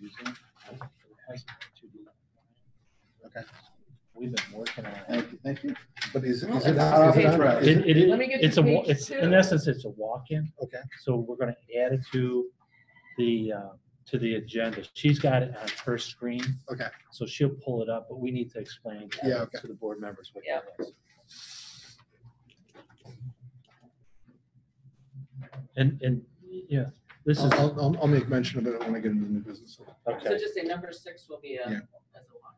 using. It hasn't been 2D. Okay. We've been working on it. Thank you. But is it Well, done? that's Is it done? right. Is it- Let me get to It's a page it's 2. in essence it's a walk-in. Okay. So we're going to add it to the agenda. She's got it on her screen, Okay. so she'll pull it up. But we need to explain Yeah, okay. to the board members what Yeah. that is. And yeah, this is I'll make mention of it when I get into the new business. So okay. just say number 6 will be Yeah. as a walk.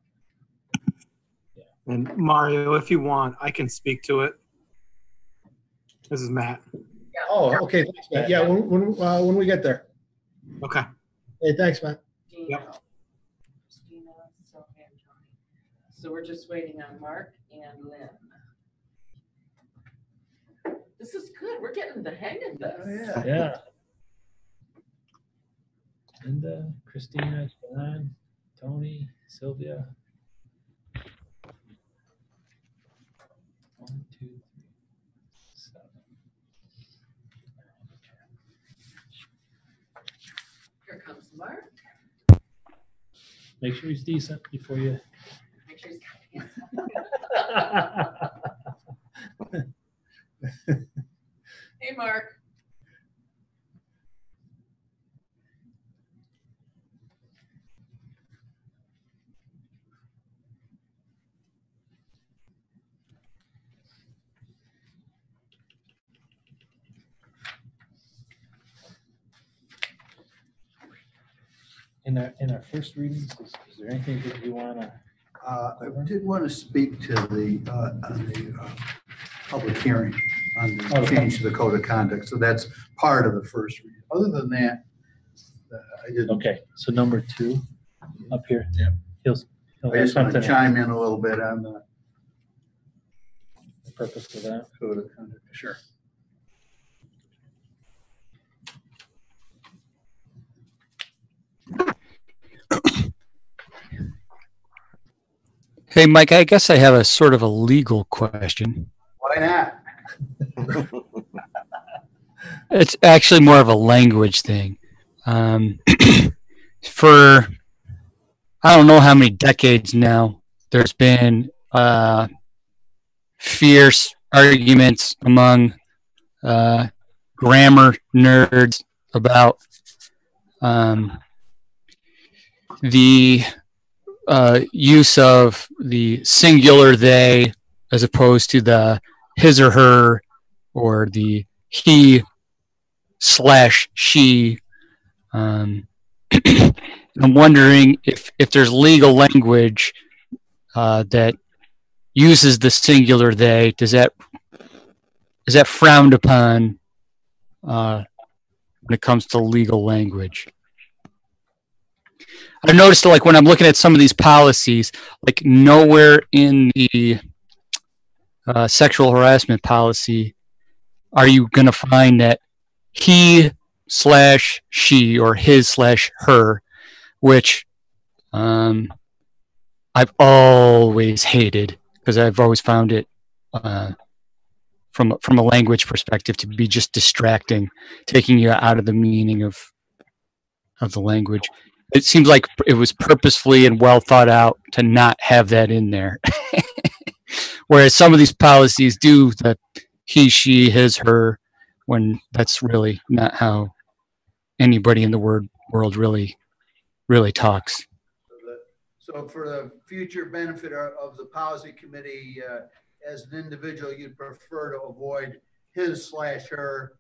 And Mario, if you want, I can speak to it. This is Matt. Oh, okay. Thanks, Matt. Yeah, when we get there. Okay. Hey, thanks, Matt. Gina, Yep. Christina, Sylvia, and Johnny. So we're just waiting on Mark and Lynn. This is good. We're getting the hang of this. Yeah. Linda, Christina, John, Tony, Sylvia. 1, 2, 3, 7. Here comes Mark. Make sure he's decent before you. Make sure he's got hands. Hey, Mark. In our first readings, is there anything that you want to? I did want to speak to the public hearing on the change to the code of conduct. So that's part of the first reading. Other than that, I didn't. Okay, so number 2 up here. Yeah. He'll I have just want to something chime in a little bit on the purpose for that. code of conduct. Sure. Hey, Mike, I guess I have a sort of a legal question. Why not? It's actually more of a language thing. For, I don't know how many decades now, there's been fierce arguments among grammar nerds about the use of the singular they as opposed to the his or her or the he/she. I'm wondering if there's legal language that uses the singular they. Is that frowned upon when it comes to legal language? I've noticed, like, when I'm looking at some of these policies, like nowhere in the sexual harassment policy are you going to find that he/she or his/her, which I've always hated because I've always found it from a language perspective to be just distracting, taking you out of the meaning of the language. It seems like it was purposefully and well thought out to not have that in there. Whereas some of these policies do the he, she, his, her, when that's really not how anybody in the world really talks. So for the future benefit of the policy committee, as an individual, you'd prefer to avoid his/her.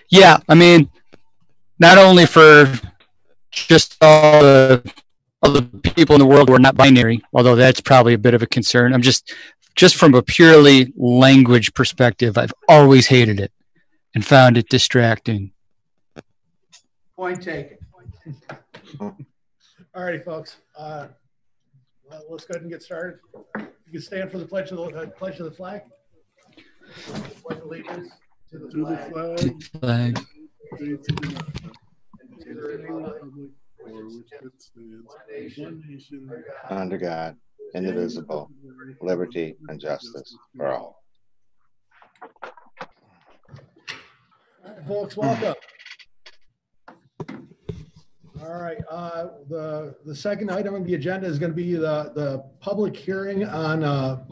Yeah, I mean, not only for just all the people in the world who are not binary, although that's probably a bit of a concern. I'm just from a purely language perspective, I've always hated it and found it distracting. Point taken. All righty, folks. Let's go ahead and get started. You can stand for the pledge of the flag. Pledge allegiance to the flag. Under God, indivisible, liberty and justice for all. All right, folks, welcome. All right, the second item on the agenda is going to be the public hearing on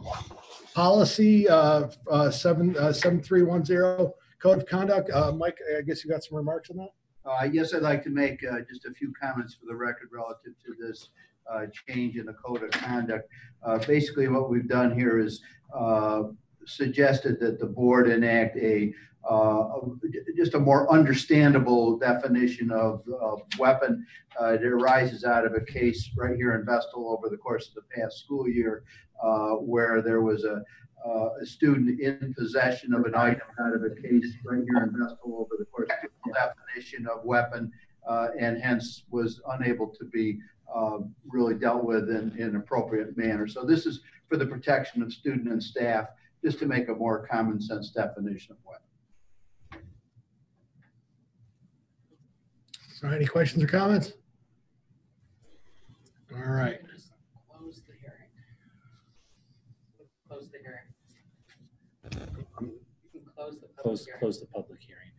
policy 7310 code of conduct. Mike, I guess you got some remarks on that? Yes, I'd like to make just a few comments for the record relative to this change in the code of conduct. Basically, what we've done here is suggested that the board enact just a more understandable definition of weapon. It arises out of a case right here in Vestal over the course of the past school year, where there was a student in possession of an item out of a case right here in Vestal over the course of the definition of weapon, and hence was unable to be really dealt with in an appropriate manner. So this is for the protection of student and staff, just to make a more common sense definition of weapon. So any questions or comments? All right. Close the hearing. Close the hearing. You can close the public hearing. Close the public hearing.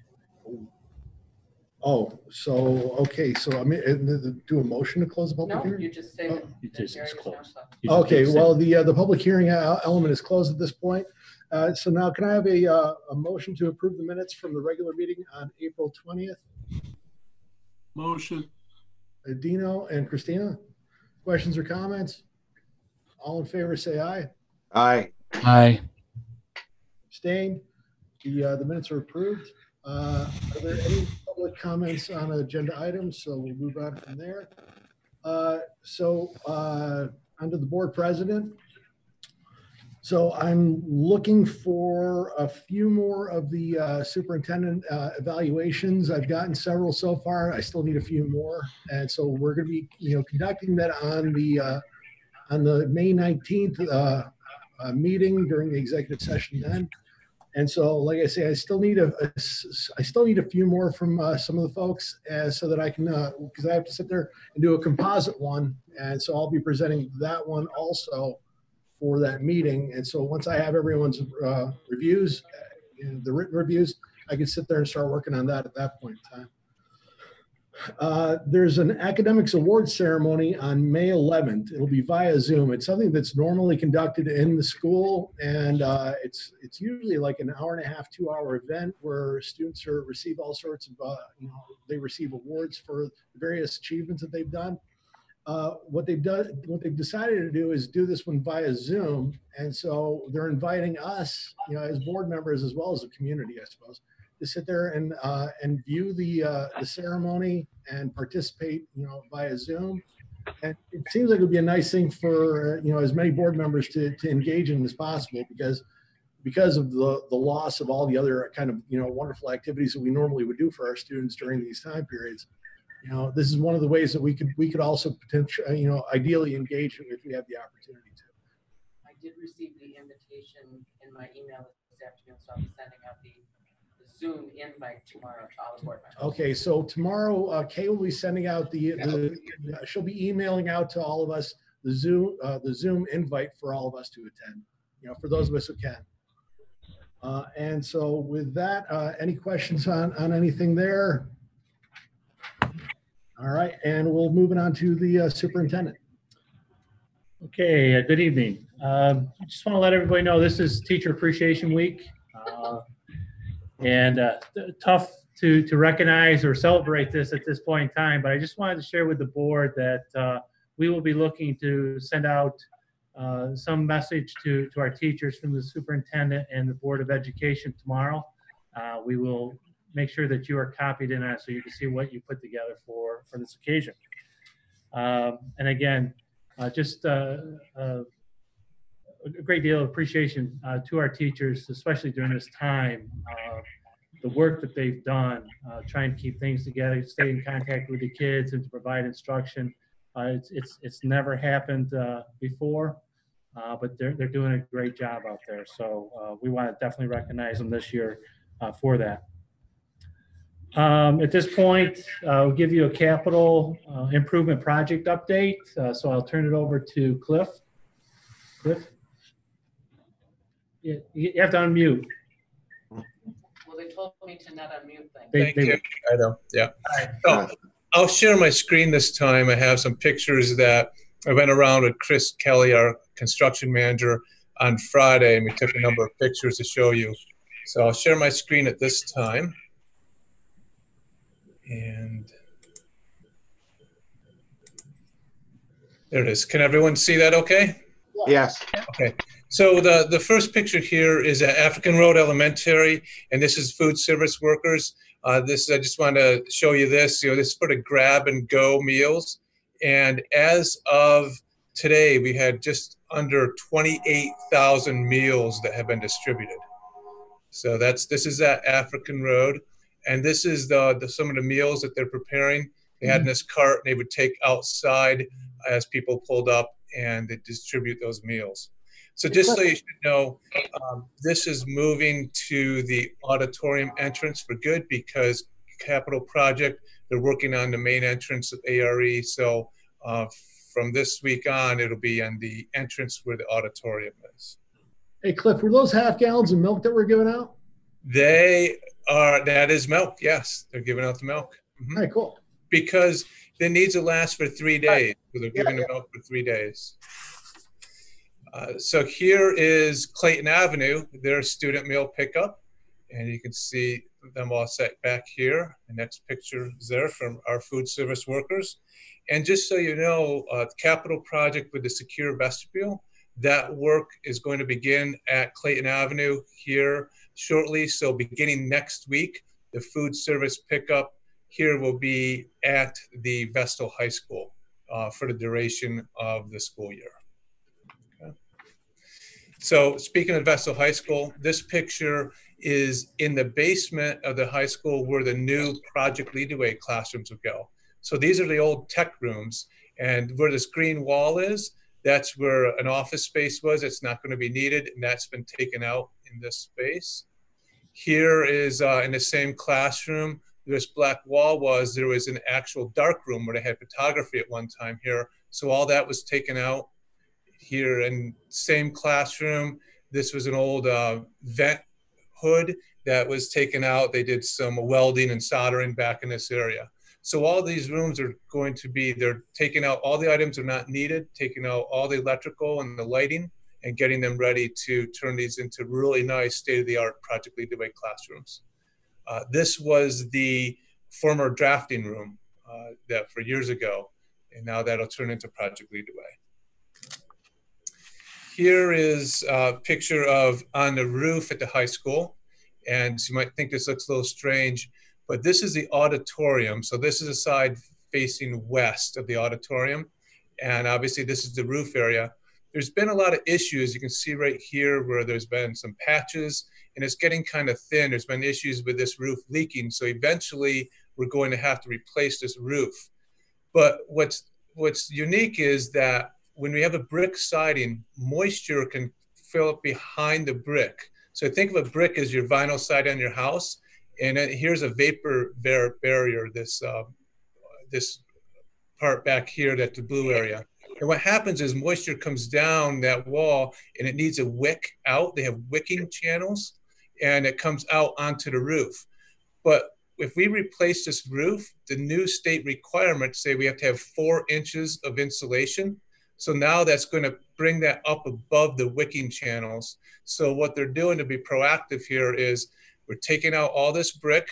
Oh, so, okay, so I mean, do a motion to close the public No, hearing? you just say that You the just- hearing it's is now closed. closed. You just Okay, keep well, the public hearing element is closed at this point. So now can I have a motion to approve the minutes from the regular meeting on April 20th? Motion. Dino and Christina, questions or comments? All in favor, say aye. Aye. Aye. Abstained. The minutes are approved. Are there any public comments on agenda items? So we'll move on from there. Under the board president. So I'm looking for a few more of the superintendent evaluations. I've gotten several so far. I still need a few more. And so we're going to be, conducting that on the May 19th meeting during the executive session then. And so, like I say, I still need a few more from some of the folks, so that I can, because I have to sit there and do a composite one, and so I'll be presenting that one also for that meeting. And so once I have everyone's reviews, the written reviews, I can sit there and start working on that at that point in time. There's an academics awards ceremony on May 11th. It'll be via Zoom. It's something that's normally conducted in the school, and it's usually like an hour and a half, 2 hour event where students receive all sorts of, they receive awards for the various achievements that they've done. What they've decided to do is do this one via Zoom, and so they're inviting us, as board members as well as the community, I suppose, to sit there and view the ceremony and participate, via Zoom. And it seems like it would be a nice thing for as many board members to engage in as possible, because of the loss of all the other kind of wonderful activities that we normally would do for our students during these time periods. This is one of the ways that we could also potentially ideally engage if we have the opportunity to. I did receive the invitation in my email this afternoon, so I'll be sending out the Zoom invite tomorrow to all the board members. Okay, so tomorrow, Kay will be sending out she'll be emailing out to all of us the Zoom invite for all of us to attend, for those of us who can. And so with that, any questions on anything there? All right, and we'll move it on to the superintendent. Okay, good evening. Just want to let everybody know this is Teacher Appreciation Week. And tough to recognize or celebrate this at this point in time, but I just wanted to share with the board that we will be looking to send out some message to our teachers from the superintendent and the Board of Education tomorrow. We will make sure that you are copied in on it so you can see what you put together for this occasion. And again, just a great deal of appreciation to our teachers, especially during this time. The work that they've done, trying to keep things together, stay in contact with the kids, and to provide instruction. It's never happened before, but they're doing a great job out there. So we want to definitely recognize them this year for that. At this point, I'll give you a capital improvement project update. So I'll turn it over to Cliff. Cliff? You have to unmute. Well, they told me to not unmute things. They I know. Yeah. All right. So I'll share my screen this time. I have some pictures that I went around with Chris Kelly, our construction manager, on Friday, and we took a number of pictures to show you. So I'll share my screen at this time. And there it is. Can everyone see that okay? Yes. Okay. So the first picture here is at African Road Elementary, and this is food service workers. I just want to show you this. This is for the grab and go meals. And as of today, we had just under 28,000 meals that have been distributed. So this is at African Road, and this is some of the meals that they're preparing. They had in this cart, and they would take outside as people pulled up, and they distribute those meals. So just so you should know, this is moving to the auditorium entrance for good, because capital project, they're working on the main entrance of ARE. So from this week on, it'll be on the entrance where the auditorium is. Hey, Cliff, were those half gallons of milk that were given out? That is milk, yes. They're giving out the milk. All right, cool. Because the needs to last for 3 days. So they're giving the milk for 3 days. So here is Clayton Avenue, their student meal pickup. And you can see them all set back here. The next picture is there from our food service workers. And just so you know, capital project with the secure vestibule, that work is going to begin at Clayton Avenue here shortly. So beginning next week, the food service pickup here will be at the Vestal High School for the duration of the school year. Okay. So speaking of Vestal High School, this picture is in the basement of the high school where the new Project Lead the Way classrooms will go. So these are the old tech rooms, and where this green wall is, that's where an office space was. It's not going to be needed, and that's been taken out in this space. Here is in the same classroom, this black wall there was an actual dark room where they had photography at one time here. So all that was taken out. Here in same classroom, this was an old vent hood that was taken out. They did some welding and soldering back in this area. So all these rooms are going to be, they're taking out all the items that are not needed, taking out all the electrical and the lighting, and getting them ready to turn these into really nice state-of-the-art Project Lead the Way classrooms. This was the former drafting room that for years ago, and now that'll turn into Project Lead the Way. Here is a picture of on the roof at the high school, and you might think this looks a little strange, but this is the auditorium. So this is a side facing west of the auditorium, and obviously this is the roof area. There's been a lot of issues. You can see right here where there's been some patches, and it's getting kind of thin. There's been issues with this roof leaking, so eventually we're going to have to replace this roof. But what's unique is that when we have a brick siding, moisture can fill up behind the brick. So think of a brick as your vinyl siding on your house, and then here's a vapor barrier, this part back here, that's the blue area. And what happens is moisture comes down that wall, and it needs a wick out. They have wicking channels, and it comes out onto the roof. But if we replace this roof, the new state requirements say we have to have 4 inches of insulation. So now that's going to bring that up above the wicking channels. So what they're doing to be proactive here is we're taking out all this brick,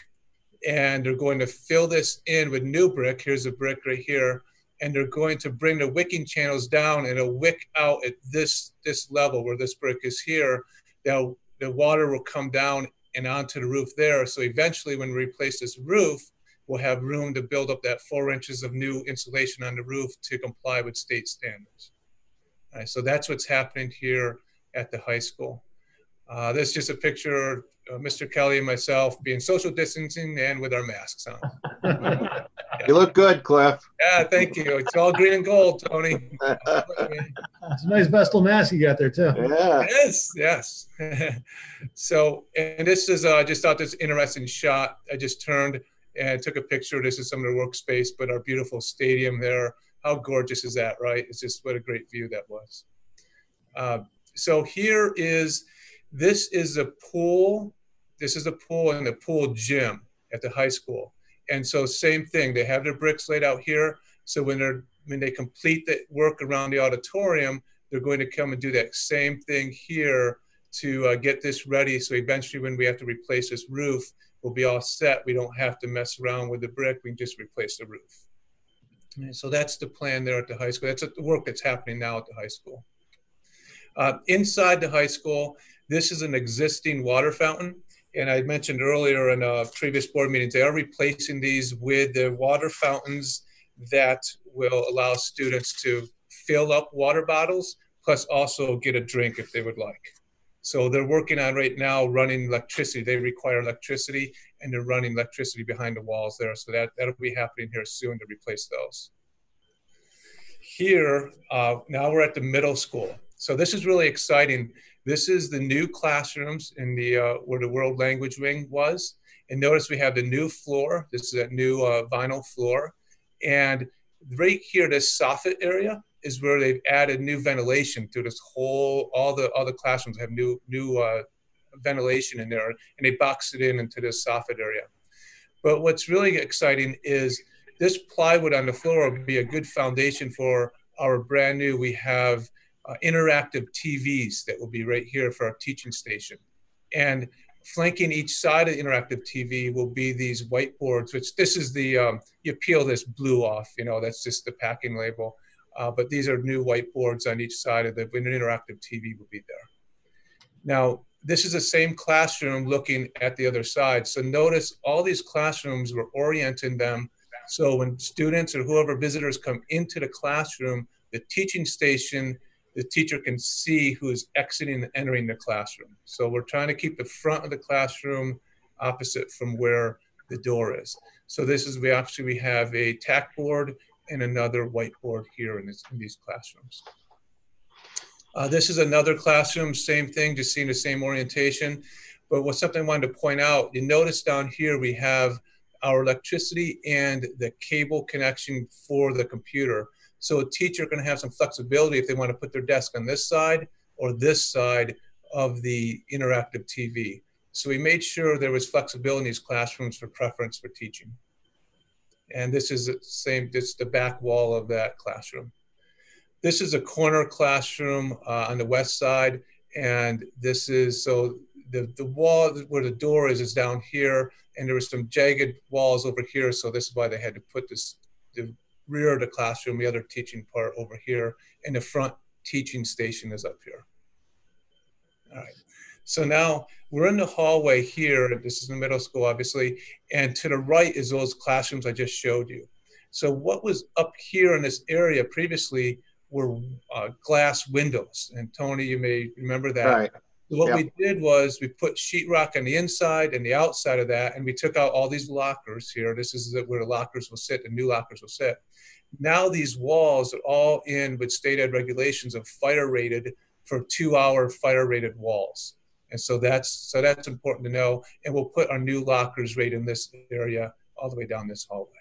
and they're going to fill this in with new brick. Here's a brick right here. And they're going to bring the wicking channels down, and it'll wick out at this level where this brick is here. Now the water will come down and onto the roof there. So eventually when we replace this roof, we'll have room to build up that 4 inches of new insulation on the roof to comply with state standards. All right, so that's what's happening here at the high school. This is just a picture of Mr. Kelly and myself being social distancing and with our masks on. Yeah. You look good, Cliff. Yeah, thank you. It's all green and gold, Tony. It's a nice Vestal mask you got there, too. Yeah. Yes. So, and this is, just thought this interesting shot. I just turned and took a picture. This is some of the workspace, but our beautiful stadium there. How gorgeous is that, right? It's just what a great view that was. So here is, this is a pool. This is a pool and the pool gym at the high school. And so same thing, they have their bricks laid out here. So when they complete the work around the auditorium, they're going to come and do that same thing here to get this ready. So eventually when we have to replace this roof, we'll be all set. We don't have to mess around with the brick. We can just replace the roof. And so that's the plan there at the high school. That's the work that's happening now at the high school. Inside the high school, this is an existing water fountain. And I mentioned earlier in previous board meetings, they are replacing these with the water fountains that will allow students to fill up water bottles, plus also get a drink if they would like. So they're working on right now running electricity. They require electricity, and they're running electricity behind the walls there. So that'll be happening here soon to replace those. Here, now we're at the middle school. So this is really exciting. This is the new classrooms in the where the World Language Wing was. And notice we have the new floor. This is that new vinyl floor. And right here, this soffit area is where they've added new ventilation through this whole, all the classrooms have new ventilation in there, and they box it into this soffit area. But what's really exciting is this plywood on the floor will be a good foundation for our brand new, we have interactive TVs that will be right here for our teaching station. And flanking each side of the interactive TV will be these whiteboards, which this is the, you peel this blue off, you know, that's just the packing label. But these are new whiteboards on each side of the interactive TV will be there. Now, this is the same classroom looking at the other side. So notice all these classrooms, we're orienting them. So when students or whoever visitors come into the classroom, the teaching station, the teacher can see who's exiting and entering the classroom. So we're trying to keep the front of the classroom opposite from where the door is. So this is, we have a tack board and another whiteboard here in these classrooms. This is another classroom, same thing, just seeing the same orientation. But what's something I wanted to point out, you notice down here we have our electricity and the cable connection for the computer. So a teacher can have some flexibility if they want to put their desk on this side or this side of the interactive TV. So we made sure there was flexibility in these classrooms for preference for teaching. And this is the same, this is the back wall of that classroom. This is a corner classroom on the west side. And this is, so the wall where the door is down here. And there were some jagged walls over here. So this is why they had to put this, the rear of the classroom, the other teaching part over here. And the front teaching station is up here. All right. So now we're in the hallway here. This is the middle school, obviously. And to the right is those classrooms I just showed you. So what was up here in this area previously were glass windows. And Tony, you may remember that. Right. So what we did was we put sheetrock on the inside and the outside of that, and we took out all these lockers here. This is where the lockers will sit, the new lockers will sit. Now these walls are all in with state ed regulations of fire rated for 2-hour fire rated walls. And so that's important to know. And we'll put our new lockers right in this area all the way down this hallway.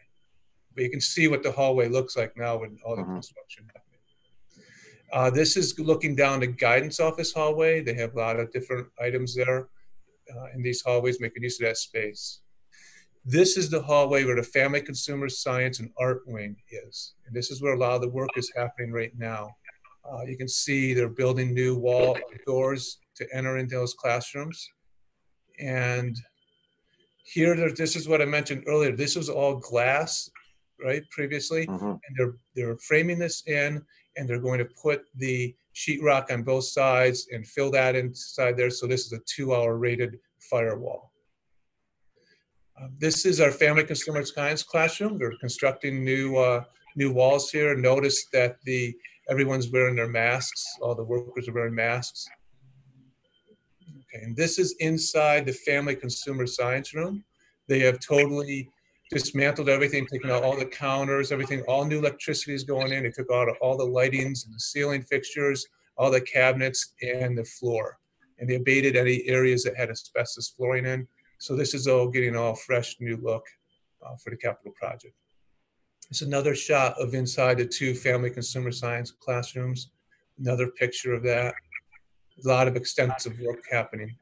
But you can see what the hallway looks like now with all the construction happening. This is looking down the guidance office hallway. They have a lot of different items there in these hallways, making use of that space. This is the hallway where the Family Consumer Science and Art Wing is. And this is where a lot of the work is happening right now. You can see they're building new wall doors to enter into those classrooms. And here, this is what I mentioned earlier. This was all glass, right, previously. And they're framing this in, and they're going to put the sheetrock on both sides and fill that inside there. So this is a 2-hour rated firewall. This is our Family Consumer Science classroom. They're constructing new walls here. Notice that everyone's wearing their masks. All the workers are wearing masks. Okay, and this is inside the Family Consumer Science room. They have totally dismantled everything, taken out all the counters, everything, all new electricity is going in. They took out all the lightings and the ceiling fixtures, all the cabinets and the floor. And they abated any areas that had asbestos flooring in. So this is all getting all fresh, new look for the capital project. It's another shot of inside the 2 Family Consumer Science classrooms. Another picture of that. A lot of extensive work happening.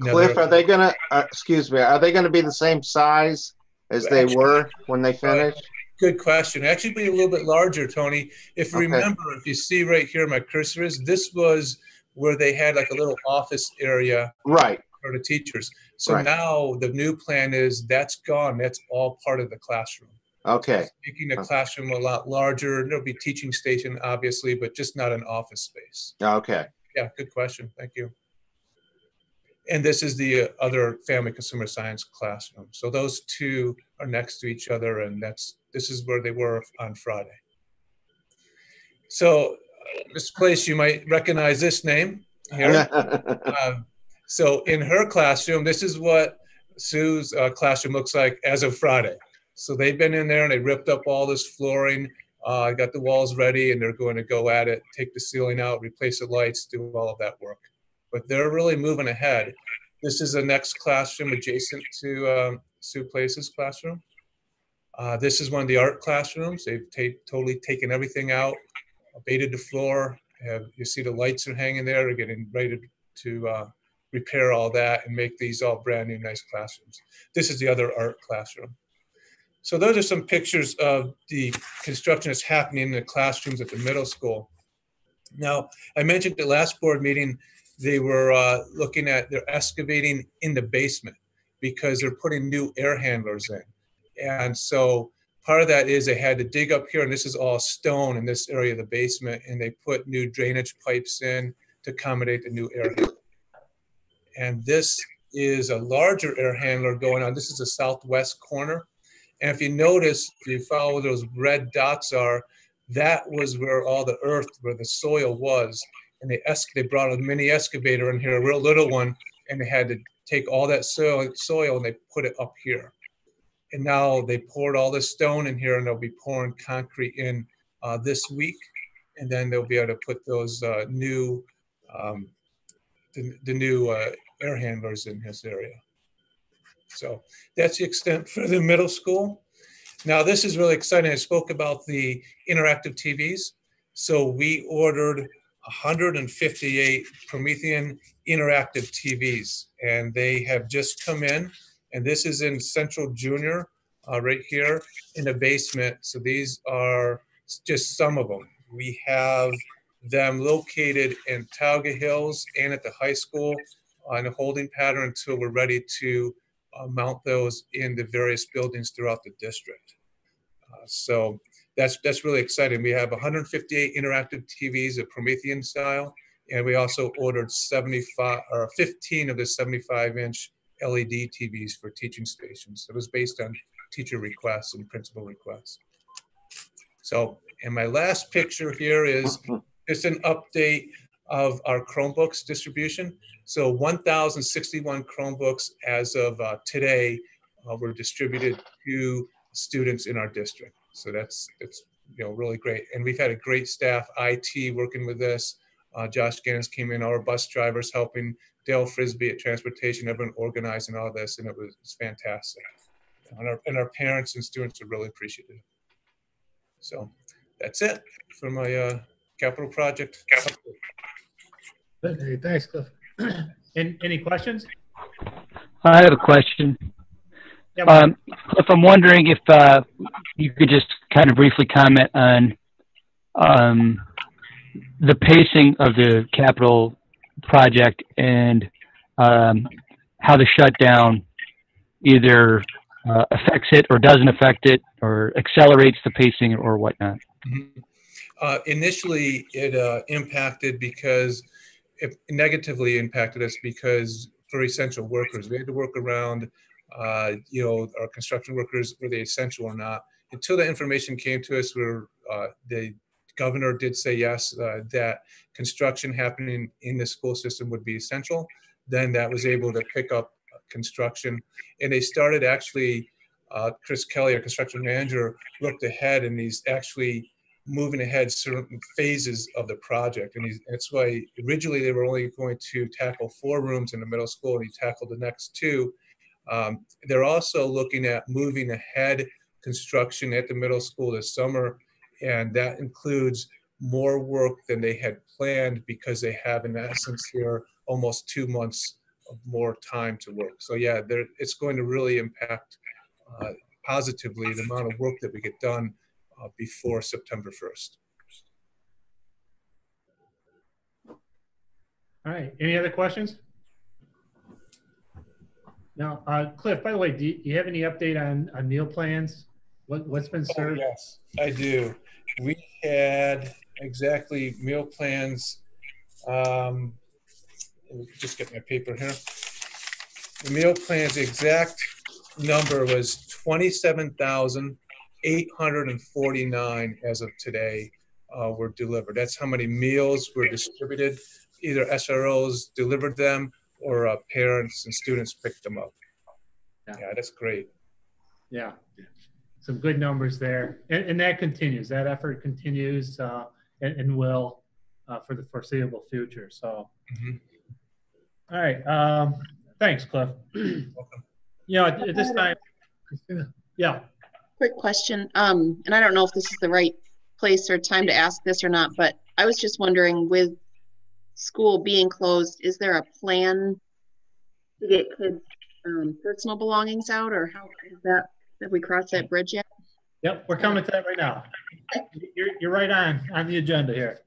Cliff, are they gonna, excuse me, are they gonna be the same size as they were when they finished? Good question. Actually, be a little bit larger, Tony. If you Okay. remember, if you see right here, my cursor is, this was where they had like a little office area Right. for the teachers. So Right. now the new plan is that's gone. That's all part of the classroom. Okay. Making the classroom a lot larger. There'll be teaching station, obviously, but just not an office space. Okay. Yeah, good question. Thank you. And this is the other family consumer science classroom. So those two are next to each other, and this is where they were on Friday. So this place, you might recognize this name here. So in her classroom, this is what Sue's classroom looks like as of Friday. So they've been in there and they ripped up all this flooring, got the walls ready, and they're going to go at it, take the ceiling out, replace the lights, do all of that work. But they're really moving ahead. This is the next classroom adjacent to Sue Place's classroom. This is one of the art classrooms. They've totally taken everything out, abated the floor. You see the lights are hanging there. They're getting ready to repair all that and make these all brand new, nice classrooms. This is the other art classroom. So those are some pictures of the construction that's happening in the classrooms at the middle school. Now, I mentioned at the last board meeting, they were looking at, they're excavating in the basement because they're putting new air handlers in. And so part of that is they had to dig up here, and this is all stone in this area of the basement, and they put new drainage pipes in to accommodate the new air handler. And this is a larger air handler going on. This is the southwest corner. And if you notice, if you follow where those red dots are, that was where all the earth, where the soil was. And they brought a mini excavator in here, a real little one, and they had to take all that soil and they put it up here. And now they poured all this stone in here, and they'll be pouring concrete in this week. And then they'll be able to put those new air handlers in this area. So that's the extent for the middle school. Now this is really exciting. I spoke about the interactive TVs. So we ordered 158 Promethean interactive TVs, and they have just come in. And this is in Central Junior, right here in the basement. So these are just some of them. We have them located in Tauga Hills and at the high school on a holding pattern until we're ready to mount those in the various buildings throughout the district. So that's really exciting. We have 158 interactive TVs of Promethean style, and we also ordered 15 of the 75-inch LED TVs for teaching stations. So it was based on teacher requests and principal requests. So, and my last picture here is just an update of our Chromebooks distribution. So 1,061 Chromebooks as of today were distributed to students in our district. So that's really great. And we've had a great staff, IT working with this. Josh Gannons came in, our bus drivers helping, Dale Frisbee at Transportation, everyone organizing all this, and it's fantastic. And our parents and students are really appreciative. So that's it for my capital project. Okay, thanks, Cliff. Any questions? I have a question. Yeah, Cliff, I'm wondering if you could just kind of briefly comment on the pacing of the capital project and how the shutdown either affects it or doesn't affect it or accelerates the pacing or whatnot. Mm-hmm. Initially, it impacted because it negatively impacted us because for essential workers, we had to work around, our construction workers, were they essential or not. Until the information came to us where the governor did say yes, that construction happening in the school system would be essential, then that was able to pick up construction. And they started actually, Chris Kelly, our construction manager, looked ahead and he's actually moving ahead certain phases of the project. And that's why originally they were only going to tackle 4 rooms in the middle school, and he tackled the next 2. They're also looking at moving ahead construction at the middle school this summer, and that includes more work than they had planned because they have, in essence, here almost 2 months of more time to work. So yeah, it's going to really impact positively the amount of work that we get done before September 1st. All right. Any other questions? Now, Cliff, by the way, do you have any update on meal plans? What's been Oh, served? yes, I do. We had exactly meal plans. Let me just get my paper here. The meal plans exact number was 27,849 as of today were delivered. That's how many meals were distributed. Either SROs delivered them or parents and students picked them up. Yeah, that's great. Yeah, some good numbers there. And that continues. That effort continues and will for the foreseeable future. So, all right. Thanks, Cliff. Welcome. You know, at this time, yeah. Quick question. And I don't know if this is the right place or time to ask this or not, but I was just wondering, with school being closed, is there a plan to get kids' personal belongings out, or how is that? Have we crossed that bridge yet? Yep, we're coming to that right now. You're right on the agenda here.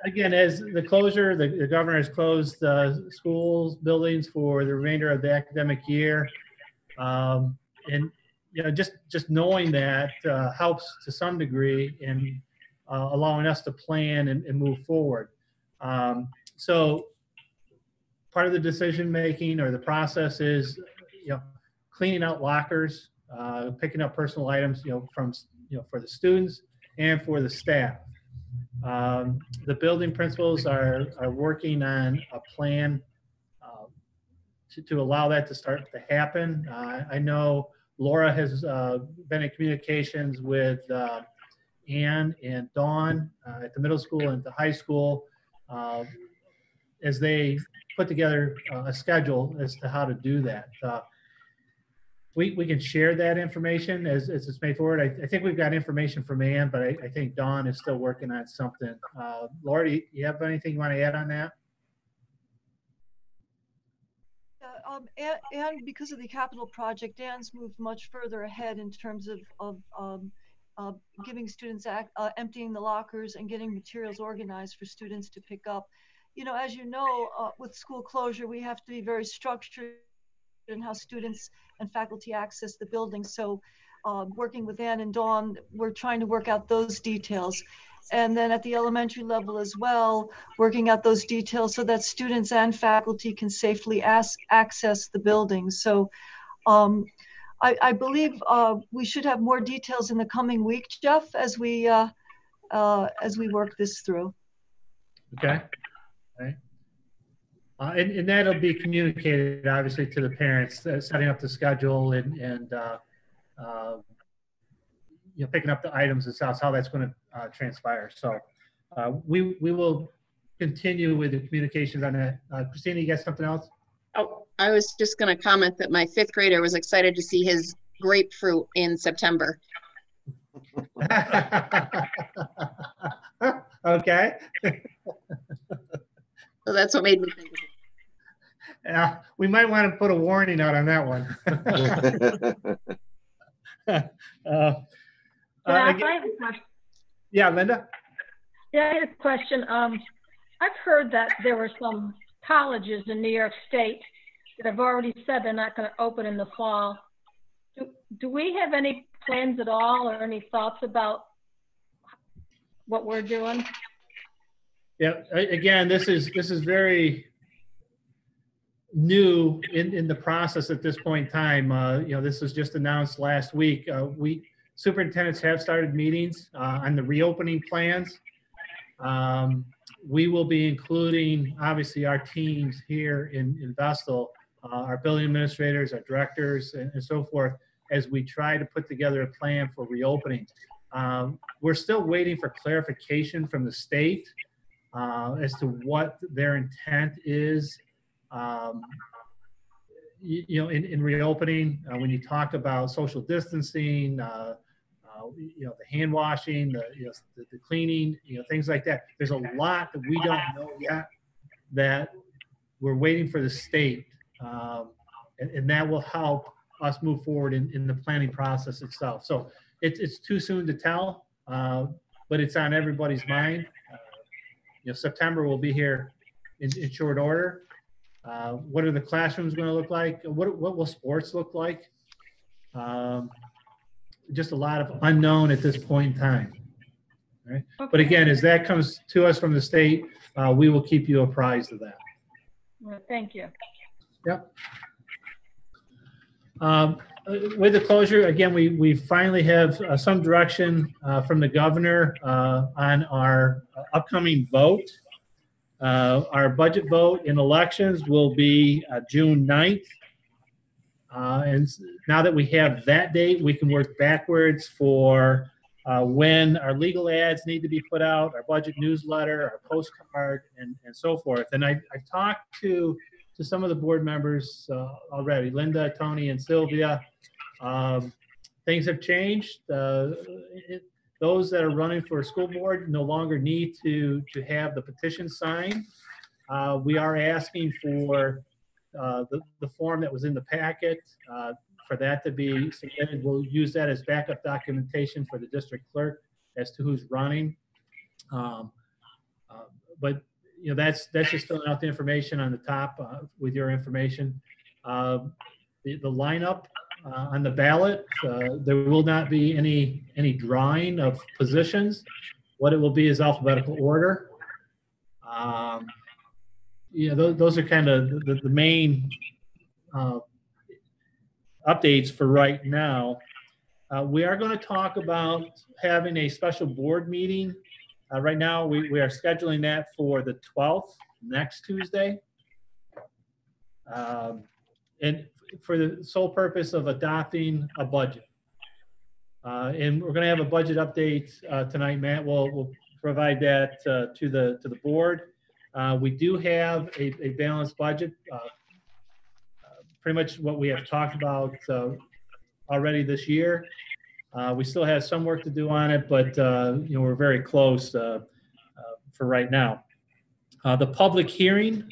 Again, as the closure, the governor has closed schools, buildings for the remainder of the academic year. And you know, just knowing that helps to some degree in allowing us to plan and move forward. So part of the decision making or the process is, you know, cleaning out lockers, picking up personal items, you know, from, you know, for the students and for the staff. The building principals are working on a plan to allow that to start to happen. I know Laura has been in communications with Ann and Dawn at the middle school and the high school as they put together a schedule as to how to do that. We can share that information as it's made forward. I think we've got information from Ann, but I think Dawn is still working on something. Laura, do you have anything you want to add on that? And because of the capital project, Dan's moved much further ahead in terms of giving students emptying the lockers and getting materials organized for students to pick up. You know, as you know, with school closure, we have to be very structured in how students and faculty access the building. So working with Ann and Dawn, we're trying to work out those details. And then at the elementary level as well, working out those details so that students and faculty can safely access the building. So I believe we should have more details in the coming week, Jeff, as we work this through. Okay. Okay. And that'll be communicated, obviously, to the parents, setting up the schedule and you know, picking up the items and stuff, how that's going to transpire. So we will continue with the communications on that. Christina, you got something else? Oh, I was just going to comment that my 5th grader was excited to see his grapefruit in September. Okay. So that's what made me think of it. Yeah, we might want to put a warning out on that one. I have a question. Yeah, Linda? Yeah, I had a question. I've heard that there were some colleges in New York State that have already said they're not going to open in the fall. Do we have any plans at all or any thoughts about what we're doing? Yeah, again, this is very new in the process at this point in time. You know, this was just announced last week. Superintendents have started meetings on the reopening plans. We will be including, obviously, our teams here in Vestal, our building administrators, our directors, and so forth, as we try to put together a plan for reopening. We're still waiting for clarification from the state as to what their intent is. You know, in reopening, when you talk about social distancing, you know, the hand washing, the cleaning, you know, things like that. There's a lot that we don't know yet that we're waiting for the state, and that will help us move forward in the planning process itself. So it's too soon to tell, but it's on everybody's mind. September will be here in short order. What are the classrooms going to look like? What will sports look like? Just a lot of unknown at this point in time. Right? Okay. But again, as that comes to us from the state, we will keep you apprised of that. Well, thank you. Yep. With the closure, again, we finally have some direction from the governor on our upcoming vote. Our budget vote in elections will be June 9th. And now that we have that date, we can work backwards for when our legal ads need to be put out, our budget newsletter, our postcard, and so forth. And I've talked to some of the board members already, Linda, Tony, and Sylvia. Things have changed. Those that are running for a school board no longer need to have the petition signed. We are asking for the form that was in the packet for that to be submitted. We'll use that as backup documentation for the district clerk as to who's running. But that's just filling out the information on the top with your information. The lineup on the ballot, there will not be any drawing of positions. What it will be is alphabetical order. Those are kind of the main updates for right now. We are going to talk about having a special board meeting. Right now, we are scheduling that for the 12th, next Tuesday. And for the sole purpose of adopting a budget. And we're going to have a budget update tonight. Matt will provide that to the board. We do have a balanced budget, pretty much what we have talked about already this year. We still have some work to do on it, but we're very close for right now. The public hearing,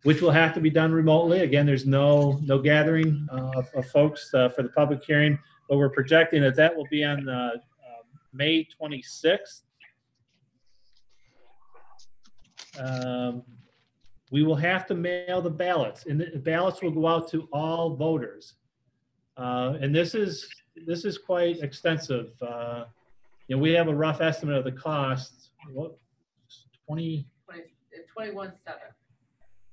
which will have to be done remotely. Again, there's no gathering of folks for the public hearing, but we're projecting that will be on May 26th. We will have to mail the ballots, and the ballots will go out to all voters. And this is quite extensive. We have a rough estimate of the cost. What, 21.7.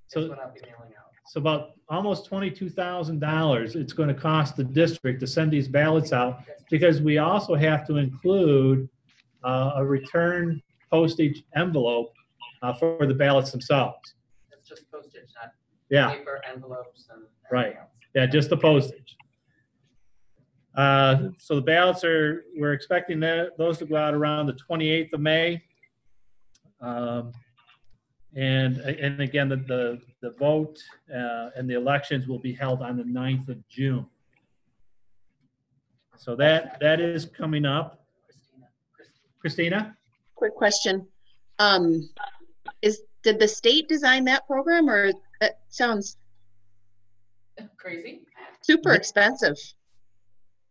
So what I'll be mailing out. So about almost $22,000 it's going to cost the district to send these ballots out, because we also have to include a return postage envelope for the ballots themselves. It's just postage, not paper envelopes and right. else. Yeah, just the postage. So the ballots we're expecting those to go out around the 28th of May. And again, the vote and the elections will be held on the 9th of June. So that is coming up. Christina? Quick question. Did the state design that program, or that sounds crazy? Super expensive.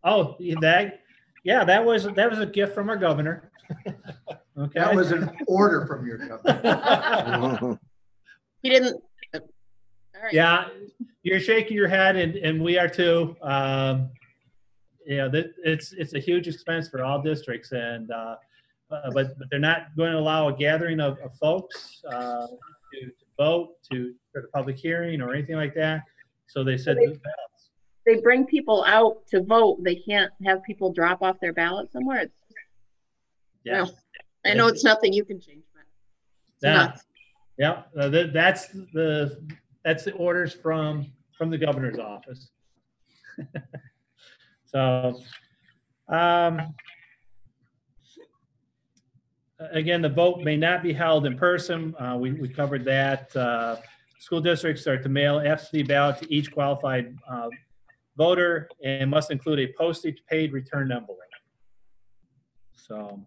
Oh, that was a gift from our governor. Okay. That was an order from your governor. He didn't. All right. Yeah, you're shaking your head, and we are too. It's a huge expense for all districts, and but they're not going to allow a gathering of folks to vote for the public hearing or anything like that. So they said they bring people out to vote. They can't have people drop off their ballot somewhere. It's just, I know it's nothing you can change, but that's the orders from the governor's office. So again, the vote may not be held in person. We covered that. School districts are to mail absentee ballot to each qualified voter and must include a postage paid return envelope. So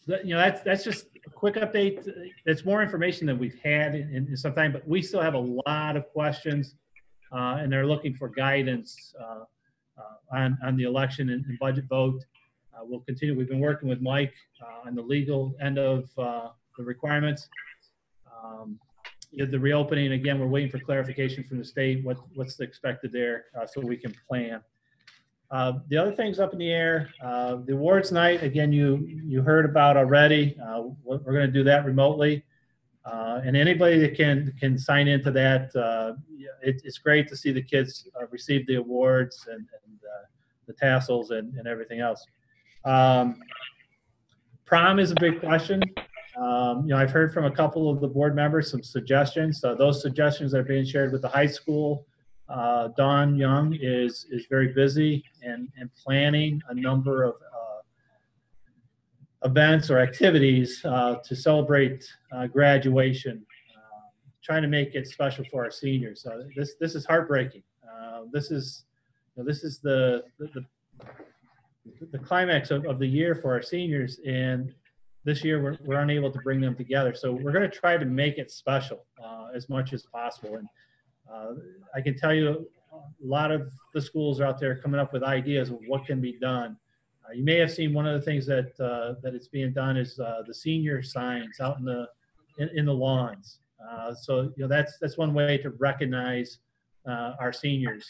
that's just a quick update. It's more information than we've had in some time, but we still have a lot of questions and they're looking for guidance on the election and budget vote. We'll continue. We've been working with Mike on the legal end of the requirements. The reopening, again, we're waiting for clarification from the state, what's expected there, so we can plan. The other things up in the air, the awards night, again, you heard about already. We're going to do that remotely. And anybody that can sign into that, it's great to see the kids receive the awards and the tassels and everything else. Prom is a big question. I've heard from a couple of the board members some suggestions. Those suggestions are being shared with the high school. Dawn Young is very busy and planning a number of events or activities to celebrate graduation, trying to make it special for our seniors. This is heartbreaking. This is the climax of the year for our seniors, and this year we're unable to bring them together. So we're going to try to make it special as much as possible. And I can tell you a lot of the schools are out there coming up with ideas of what can be done. You may have seen one of the things that it's being done is the senior signs out in the lawns. So that's one way to recognize our seniors.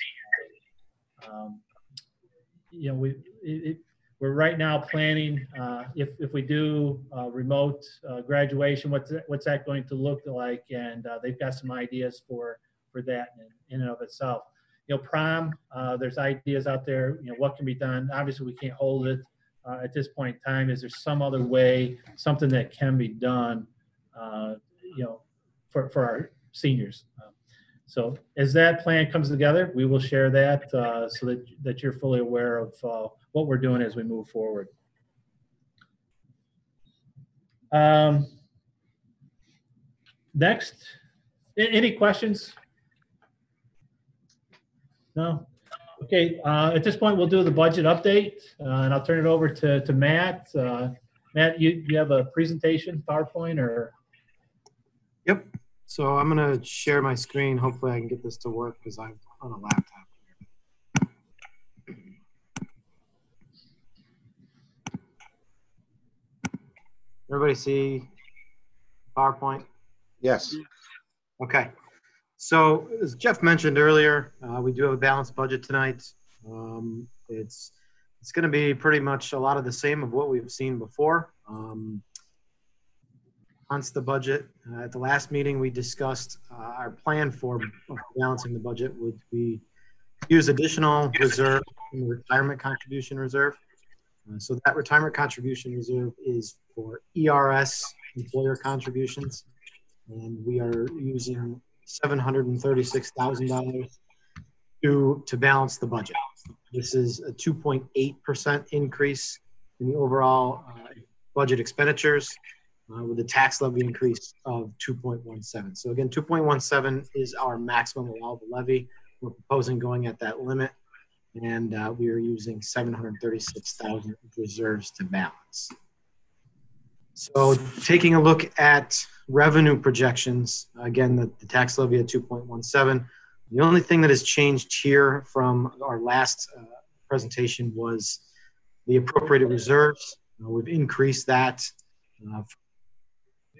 We're right now planning if we do remote graduation, what's that going to look like, and they've got some ideas for that in and of itself. Prom, there's ideas out there, what can be done. Obviously, we can't hold it at this point in time. Is there some other way, something that can be done, for our seniors? So as that plan comes together, we will share that so that you're fully aware of what we're doing as we move forward. Next, any questions? No? Okay, at this point, we'll do the budget update, and I'll turn it over to Matt. Matt, you have a presentation, PowerPoint, or? Yep. So I'm going to share my screen. Hopefully I can get this to work because I'm on a laptop. Everybody see PowerPoint? Yes. Okay. So as Jeff mentioned earlier, we do have a balanced budget tonight. It's going to be pretty much a lot of the same of what we've seen before. Once the budget, at the last meeting we discussed our plan for balancing the budget would be use additional reserve in the retirement contribution reserve. So that retirement contribution reserve is for ERS employer contributions, and we are using $736,000 to balance the budget. This is a 2.8% increase in the overall budget expenditures with a tax levy increase of 2.17. So again, 2.17 is our maximum allowable levy. We're proposing going at that limit, and we are using $736,000 reserves to balance. So taking a look at revenue projections, again, the tax levy at 2.17. The only thing that has changed here from our last presentation was the appropriated reserves. We've increased that from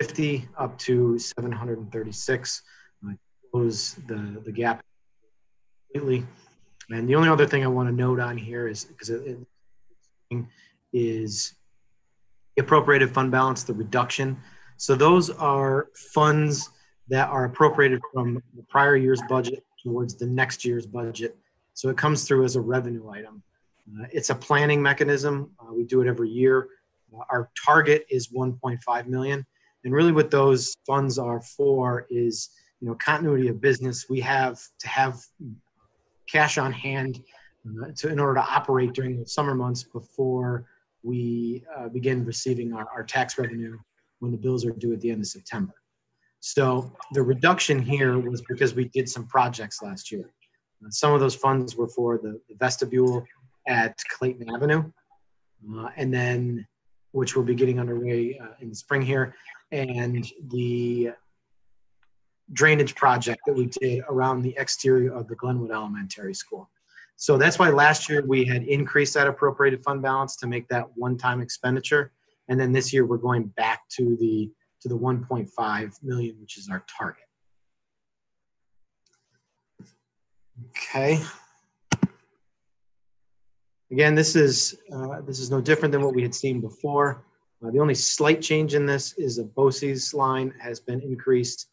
50 up to 736. Close the gap completely. And the only other thing I want to note on here is because is the appropriated fund balance, the reduction. So those are funds that are appropriated from the prior year's budget towards the next year's budget. So it comes through as a revenue item. It's a planning mechanism. We do it every year. Our target is 1.5 million. And really what those funds are for is, continuity of business. We have to have cash on hand in order to operate during the summer months before we begin receiving our tax revenue when the bills are due at the end of September. So the reduction here was because we did some projects last year. Some of those funds were for the vestibule at Clayton Avenue, and then which will be getting underway in the spring here, and the drainage project that we did around the exterior of the Glenwood Elementary School. So that's why last year we had increased that appropriated fund balance to make that one-time expenditure. And then this year we're going back to the 1.5 million, which is our target. Okay. Again, this is no different than what we had seen before. The only slight change in this is a BOCES line has been increased.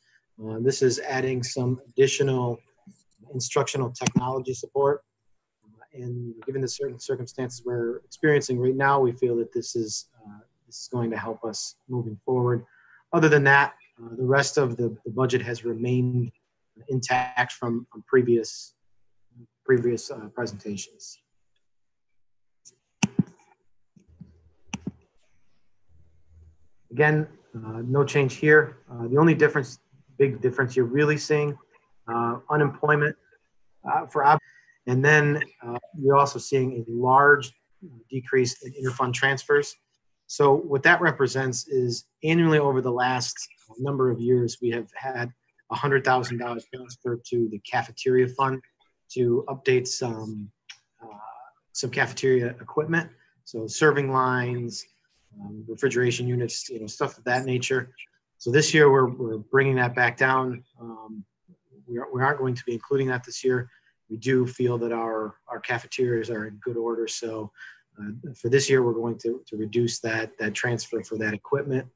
This is adding some additional instructional technology support. And given the certain circumstances we're experiencing right now, we feel that this is going to help us moving forward. Other than that, the rest of the budget has remained intact from previous presentations. Again, no change here. The only big difference you're really seeing, unemployment and then you're also seeing a large decrease in interfund transfers. So what that represents is annually over the last number of years, we have had $100,000 transferred to the cafeteria fund to update some cafeteria equipment. So serving lines, refrigeration units, stuff of that nature. So this year we're bringing that back down. We aren't going to be including that this year. We do feel that our cafeterias are in good order. So for this year, we're going to reduce that transfer for that equipment.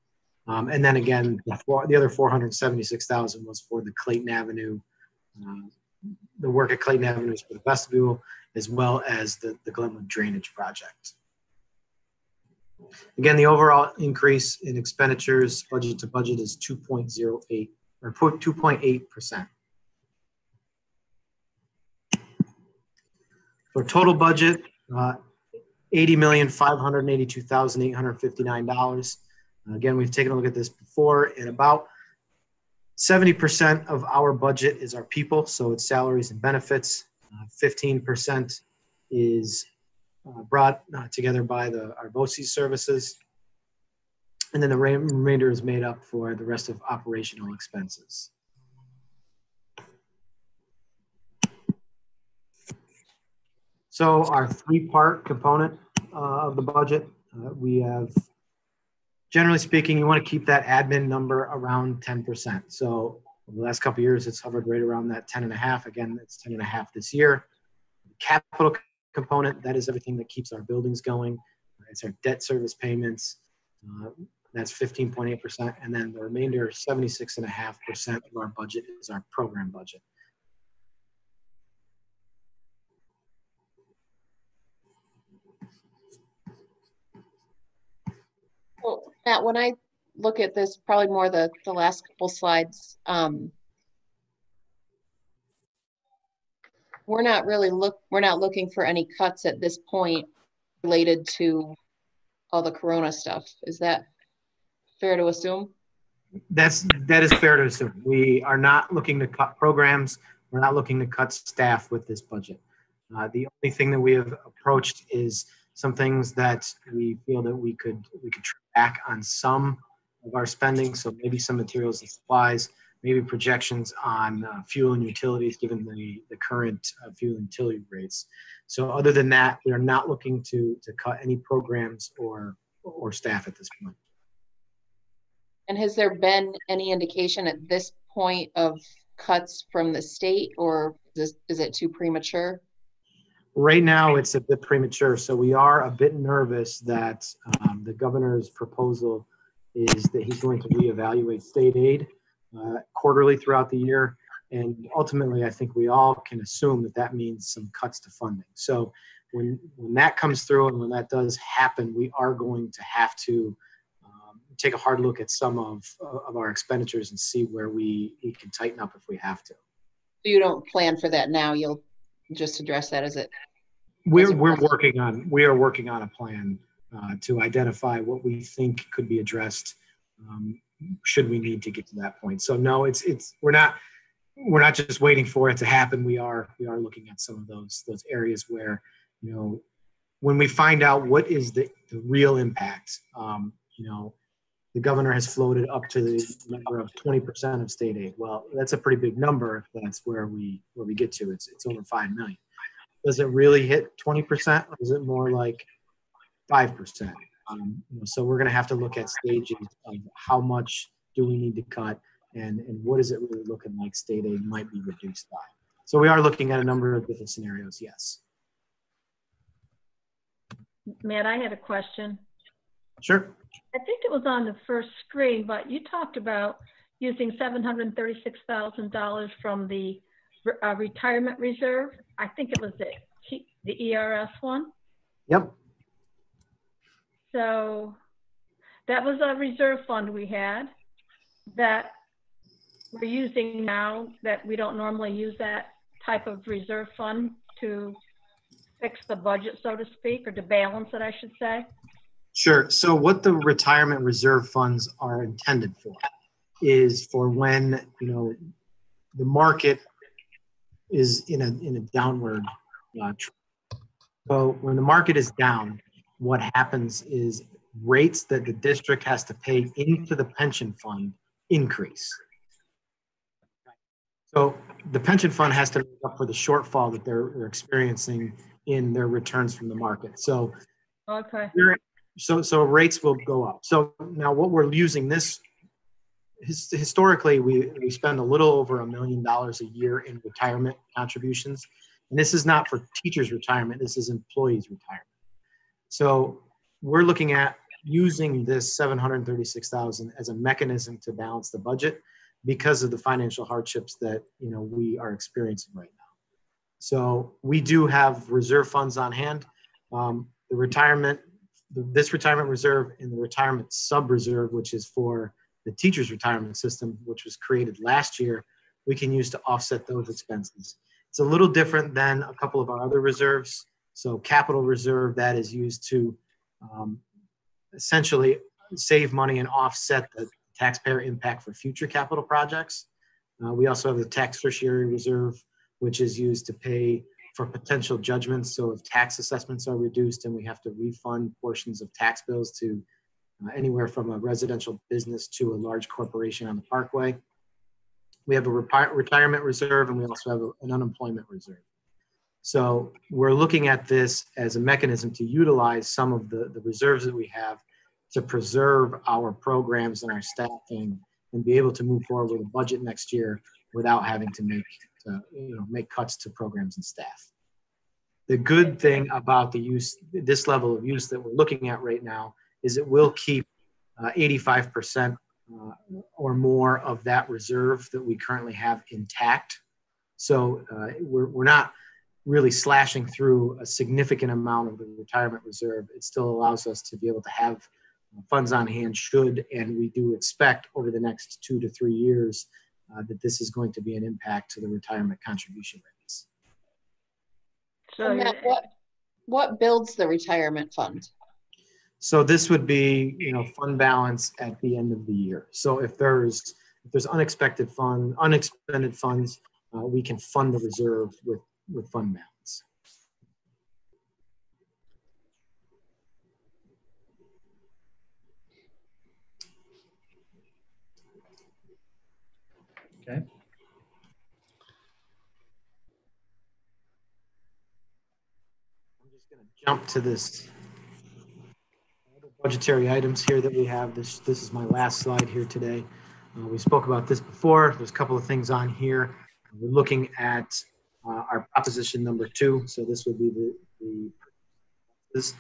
And then again, the other $476,000 was for the Clayton Avenue, the work at Clayton Avenue for the vestibule, as well as the Glenwood drainage project. Again, the overall increase in expenditures budget to budget is 2.08 or 2.8%. For total budget, $80,582,859. Again, we've taken a look at this before, and about 70% of our budget is our people, so it's salaries and benefits. 15% is brought together by our BOCES services, and then the remainder is made up for the rest of operational expenses. So our three-part component of the budget, we have, generally speaking, you want to keep that admin number around 10%. So over the last couple of years, it's hovered right around that 10.5. Again, it's 10.5 this year. The capital component, that is everything that keeps our buildings going. It's our debt service payments. That's 15.8%. And then the remainder, 76.5% of our budget is our program budget. Well, Matt, when I look at this, probably more the last couple slides, we're not looking for any cuts at this point related to all the Corona stuff. Is that fair to assume? That is fair to assume. We are not looking to cut programs. We're not looking to cut staff with this budget. The only thing that we have approached is some things that we feel that we could trim back on some of our spending. So maybe some materials and supplies, maybe projections on fuel and utilities given the current fuel and utility rates. So other than that, we are not looking to cut any programs or staff at this point. And has there been any indication at this point of cuts from the state, or is it too premature? Right now, it's a bit premature. So we are a bit nervous that the governor's proposal is that he's going to reevaluate state aid quarterly throughout the year. And ultimately, I think we all can assume that that means some cuts to funding. So when that comes through and when that does happen, we are going to have to take a hard look at some of our expenditures and see where we can tighten up if we have to. So you don't plan for that now? You'll just address that as it. We are working on a plan to identify what we think could be addressed should we need to get to that point. So no, we're not just waiting for it to happen. We are looking at some of those areas where, when we find out what is the real impact, the governor has floated up to the number of 20% of state aid. Well, that's a pretty big number if that's where we get to. It's over 5 million. Does it really hit 20%, or is it more like 5%? So we're going to have to look at stages of how much do we need to cut, and what is it really looking like state aid might be reduced by. So we are looking at a number of different scenarios, yes. Matt, I had a question. Sure. I think it was on the first screen, but you talked about using $736,000 from the retirement reserve. I think it was the ERS one. Yep. So that was a reserve fund we had that we're using now, that we don't normally use that type of reserve fund to fix the budget, so to speak, or to balance it, I should say. Sure. So what the retirement reserve funds are intended for is for when, the market is in a downward trend. So when the market is down, what happens is rates that the district has to pay into the pension fund increase. So the pension fund has to make up for the shortfall that they're experiencing in their returns from the market. So okay. So rates will go up. So now what we're using this, historically, we spend a little over $1 million a year in retirement contributions. And this is not for teachers' retirement, this is employees' retirement. So we're looking at using this $736,000 as a mechanism to balance the budget because of the financial hardships that we are experiencing right now. So we do have reserve funds on hand. This retirement reserve and the retirement sub-reserve, which is for the teacher's retirement system, which was created last year, we can use to offset those expenses. It's a little different than a couple of our other reserves. So capital reserve, that is used to essentially save money and offset the taxpayer impact for future capital projects. We also have the tax tertiary reserve, which is used to pay for potential judgments. So if tax assessments are reduced and we have to refund portions of tax bills to anywhere from a residential business to a large corporation on the Parkway. We have a retirement reserve, and we also have an unemployment reserve. So we're looking at this as a mechanism to utilize some of the reserves that we have to preserve our programs and our staffing and be able to move forward with a budget next year without having to make cuts to programs and staff. The good thing about this level of use that we're looking at right now is it will keep 85% or more of that reserve that we currently have intact. So we're not really slashing through a significant amount of the retirement reserve. It still allows us to be able to have funds on hand and we do expect over the next 2 to 3 years that this is going to be an impact to the retirement contribution rates. So Matt, what builds the retirement fund? So this would be, fund balance at the end of the year. So if there's unexpended funds, we can fund the reserve with fund balance. Okay. I'm just going to jump to this budgetary items here that we have. This is my last slide here today. We spoke about this before. There's a couple of things on here. We're looking at our proposition number 2. So this would be the buses.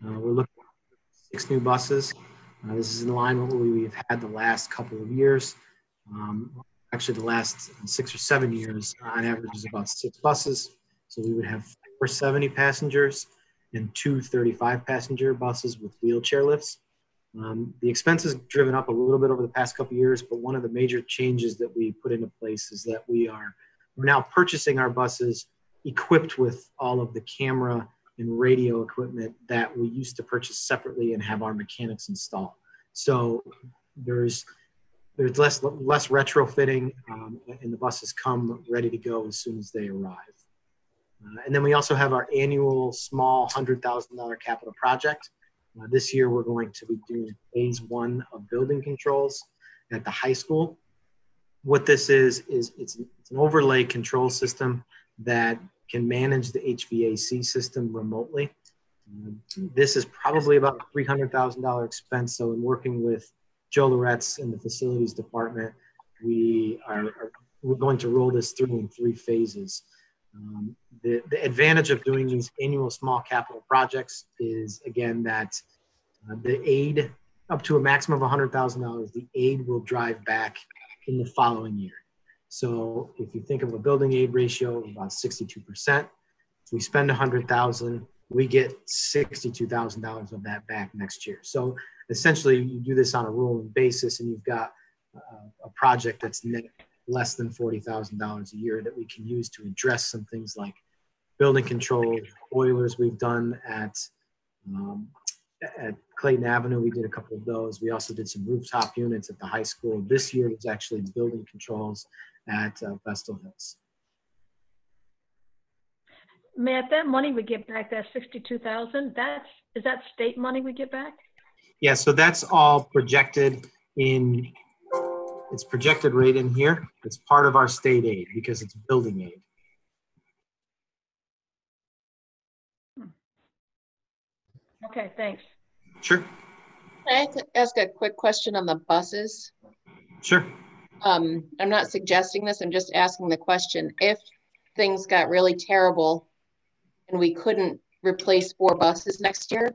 We're looking at 6 new buses. This is in line with what we've had the last couple of years. Actually, the last 6 or 7 years, on average, is about 6 buses. So we would have 4 70 passengers and 2 35 passenger buses with wheelchair lifts. The expense has driven up a little bit over the past couple of years, but one of the major changes that we put into place is that we're now purchasing our buses equipped with all of the camera and radio equipment that we used to purchase separately and have our mechanics install. So there's less retrofitting, and the buses come ready to go as soon as they arrive. And then we also have our annual small $100,000 capital project. This year, we're going to be doing phase 1 of building controls at the high school. What this is it's an overlay control system that can manage the HVAC system remotely. This is probably about a $300,000 expense. So in working with Joe Loretz in the facilities department, we're going to roll this through in 3 phases. The advantage of doing these annual small capital projects is, again, that the aid, up to a maximum of $100,000, the aid will drive back in the following year. So if you think of a building aid ratio of about 62%, if we spend $100,000, we get $62,000 of that back next year. So essentially, you do this on a rolling basis, and you've got a project that's net less than $40,000 a year that we can use to address some things like building control, boilers. We've done at Clayton Avenue. We did a couple of those. We also did some rooftop units at the high school. This year was actually building controls at Vestal Hills. Matt, that money we get back, that $62,000, is that state money we get back? Yeah, so that's all projected in, it's projected right in here. It's part of our state aid because it's building aid. Okay, thanks. Sure. Can I ask a quick question on the buses? Sure. I'm not suggesting this, I'm just asking the question. If things got really terrible and we couldn't replace 4 buses next year,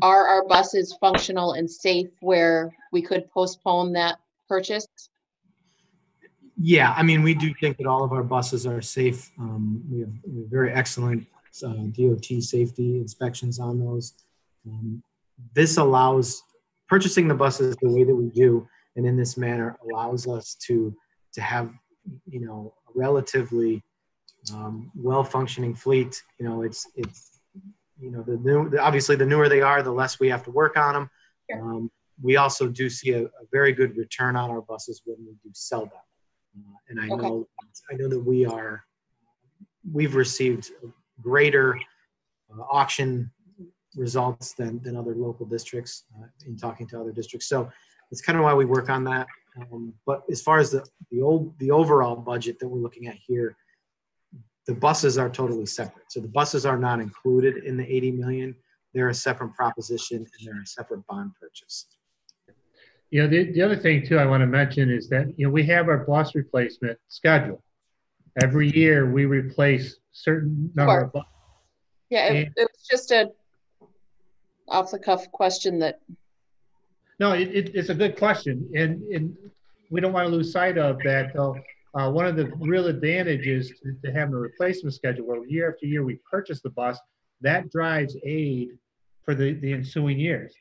are our buses functional and safe where we could postpone that purchase? Yeah, I mean, we do think that all of our buses are safe. We have very excellent DOT safety inspections on those. This allows, purchasing the buses the way that we do and in this manner allows us to have, you know, a relatively well-functioning fleet. You know, it's you know, obviously the newer they are, the less we have to work on them. Sure. We also do see a very good return on our buses when we do sell them. And I know that we've received greater auction results than other local districts in talking to other districts. So it's kind of why we work on that. But as far as the overall budget that we're looking at here, the buses are totally separate. So the buses are not included in the 80 million. They're a separate proposition and they're a separate bond purchase. You know, the other thing too I want to mention is that, you know, we have our bus replacement schedule. Every year we replace certain number of buses. Yeah, it was just a off-the-cuff question that. No, it's a good question, and we don't want to lose sight of that. Though, one of the real advantages to having a replacement schedule, where year after year we purchase the bus, that drives aid for the ensuing years.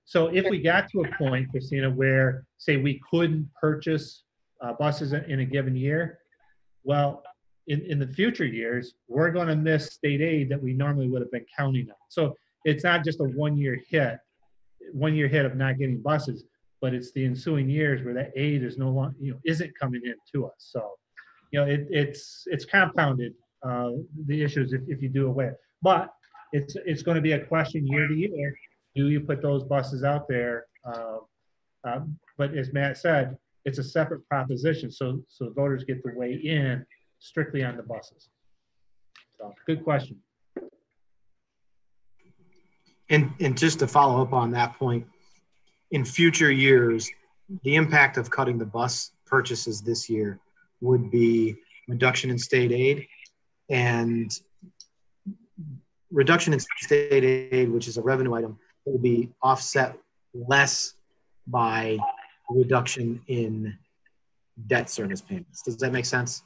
So if we got to a point, Christina, where say we couldn't purchase buses in a given year, well, in the future years, we're going to miss state aid that we normally would have been counting on. So it's not just a one-year hit of not getting buses, but it's the ensuing years where that aid is no longer, you know, isn't coming in to us. So, you know, it's compounded the issues if you do away. But it's going to be a question year to year. Do you put those buses out there? But as Matt said, it's a separate proposition. So voters get to weigh in strictly on the buses. So good question. And just to follow up on that point, in future years, the impact of cutting the bus purchases this year would be reduction in state aid, and reduction in state aid, which is a revenue item, will be offset less by reduction in debt service payments. Does that make sense?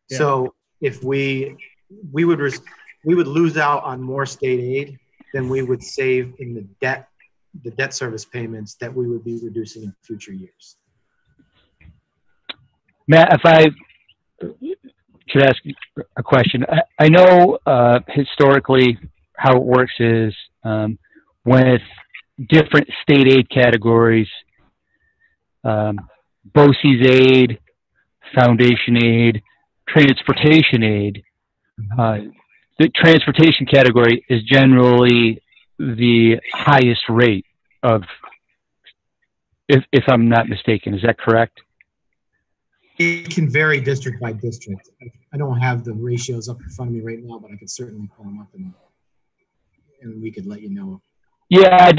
Yeah. So if we would lose out on more state aid than we would save in the debt service payments that we would be reducing in future years. Matt, if I should ask a question, I know historically how it works is with different state aid categories, BOCES aid, foundation aid, transportation aid. The transportation category is generally the highest rate of, if I'm not mistaken. Is that correct? It can vary district by district. I don't have the ratios up in front of me right now, but I could certainly pull them up and we could let you know. Yeah,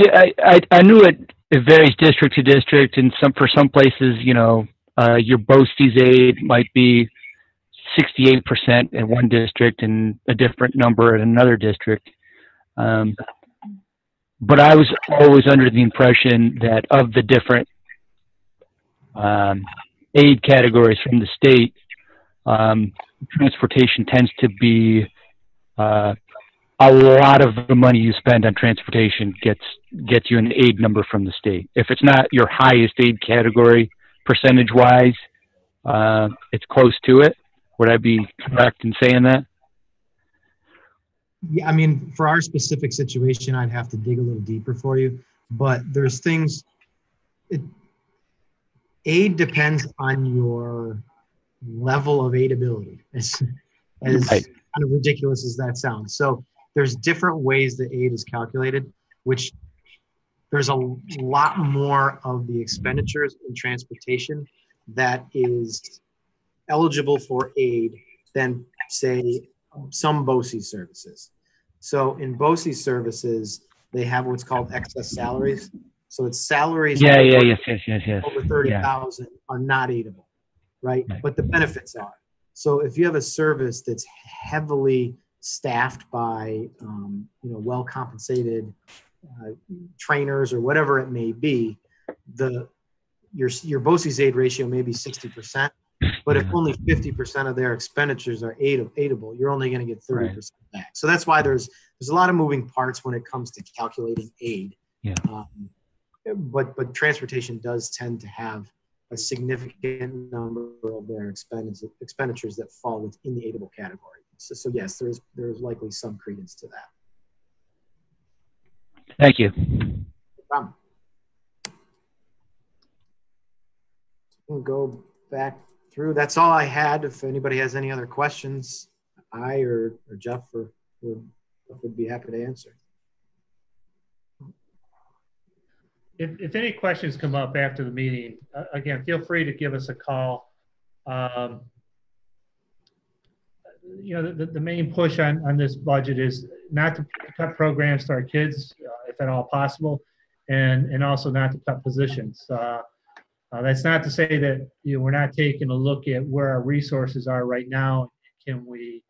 I knew it varies district to district, and for some places, you know, your BOCES aid might be 68% in one district and a different number in another district. But I was always under the impression that of the different aid categories from the state, transportation tends to be a lot of the money you spend on transportation gets you an aid number from the state. If it's not your highest aid category percentage-wise, it's close to it. Would I be correct in saying that? Yeah, I mean, for our specific situation, I'd have to dig a little deeper for you. But there's things. Aid depends on your level of aidability, as right. Kind of ridiculous as that sounds. So there's different ways that aid is calculated, which there's a lot more of the expenditures in transportation that is eligible for aid than, say, some BOCES services. So in BOCES services, they have what's called excess salaries. So it's salaries yes. over 30,000 are not aidable, right? But the benefits are. So if you have a service that's heavily staffed by, well compensated trainers or whatever it may be, your BOCES aid ratio may be 60%. But if only 50% of their expenditures are aidable, you're only going to get 30% back. So that's why there's a lot of moving parts when it comes to calculating aid. Yeah. But transportation does tend to have a significant number of their expenditures that fall within the aidable category. So yes, there's likely some credence to that. Thank you. No problem. We'll go back through. That's all I had. If anybody has any other questions, I or Jeff would be happy to answer. If any questions come up after the meeting, again, feel free to give us a call. The main push on this budget is not to cut programs to our kids, if at all possible, and also not to cut positions. That's not to say that we're not taking a look at where our resources are right now. Can we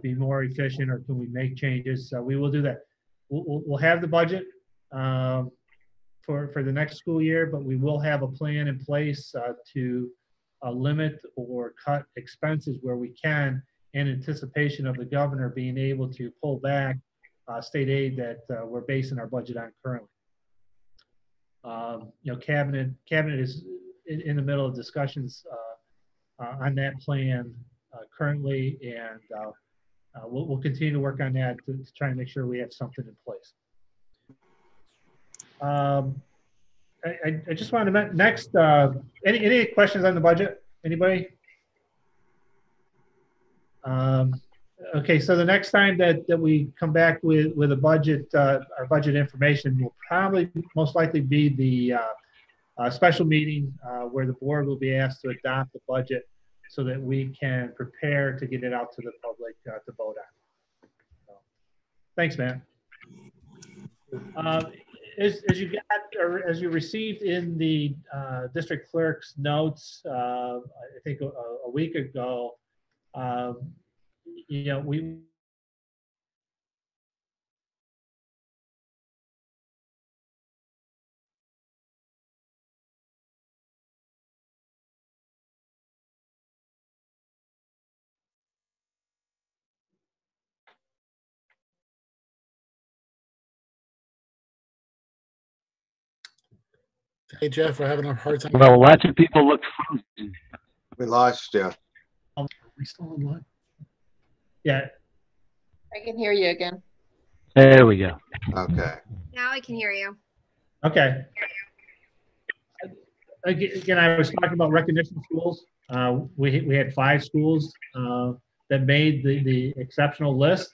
be more efficient, or can we make changes? We will do that. We'll have the budget for the next school year, but we will have a plan in place to limit or cut expenses where we can, in anticipation of the governor being able to pull back state aid that we're basing our budget on currently. Cabinet is in the middle of discussions on that plan currently, and we'll continue to work on that to try and make sure we have something in place. I just wanted to next. Any questions on the budget? Anybody? Okay, so the next time that we come back with a budget, our budget information will probably most likely be the special meeting where the board will be asked to adopt the budget so that we can prepare to get it out to the public to vote on. So, thanks, Matt. As you got, or as you received in the district clerk's notes, I think a week ago, we Hey, Jeff, we're having a hard time. Well, lots of people look frozen. We lost you. Are we still online? Yeah. I can hear you again. There we go. Okay. Now I can hear you. Okay. Again, I was talking about recognition schools. We had 5 schools that made the exceptional list.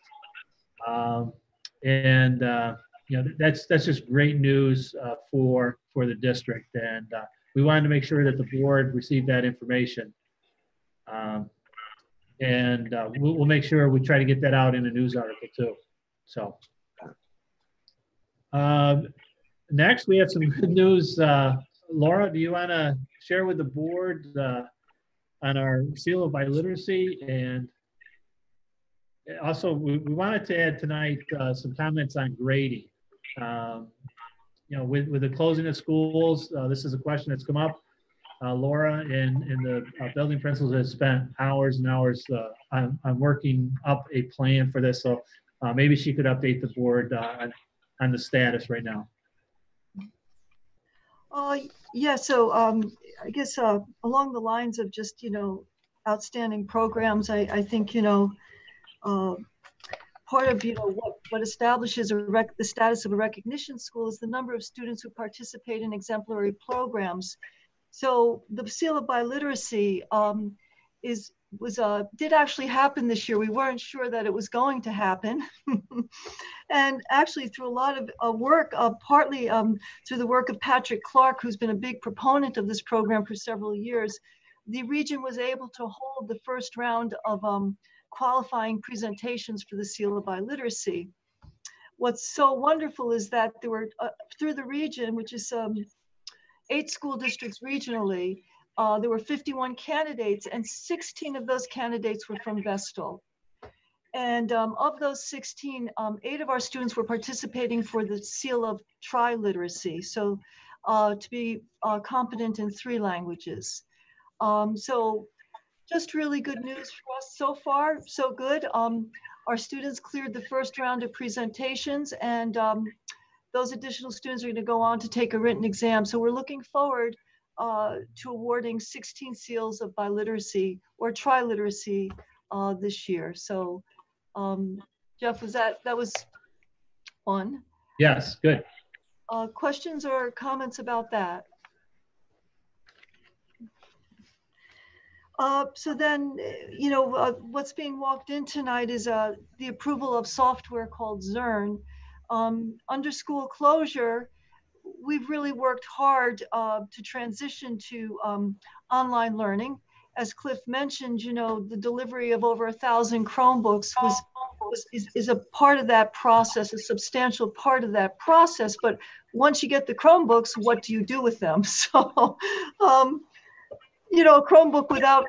And that's just great news for the district. And we wanted to make sure that the board received that information. And we'll make sure we try to get that out in a news article too. So next we have some good news. Laura, do you want to share with the board on our seal of biliteracy? And also we wanted to add tonight some comments on grading. With the closing of schools, this is a question that's come up. Laura and the building principals have spent hours and hours on working up a plan for this. So maybe she could update the board on the status right now. Yeah, so I guess along the lines of just, outstanding programs, I think, part of, what establishes the status of a recognition school is the number of students who participate in exemplary programs. So the seal of biliteracy did actually happen this year. We weren't sure that it was going to happen. And actually through a lot of work, partly through the work of Patrick Clark, who's been a big proponent of this program for several years, the region was able to hold the first round of qualifying presentations for the seal of biliteracy. What's so wonderful is that there were, through the region, which is 8 school districts regionally, there were 51 candidates, and 16 of those candidates were from Vestal. And of those 16, 8 of our students were participating for the seal of triliteracy, so to be competent in 3 languages. So just really good news for us so far, so good. Our students cleared the first round of presentations, and those additional students are going to go on to take a written exam. So we're looking forward to awarding 16 seals of biliteracy or triliteracy this year. So Jeff, that was one? Yes, good. Questions or comments about that? So then, what's being walked in tonight is the approval of software called Zern. Under school closure, we've really worked hard to transition to online learning. As Cliff mentioned, the delivery of over 1,000 Chromebooks is a part of that process, a substantial part of that process. But once you get the Chromebooks, what do you do with them? So, a Chromebook without,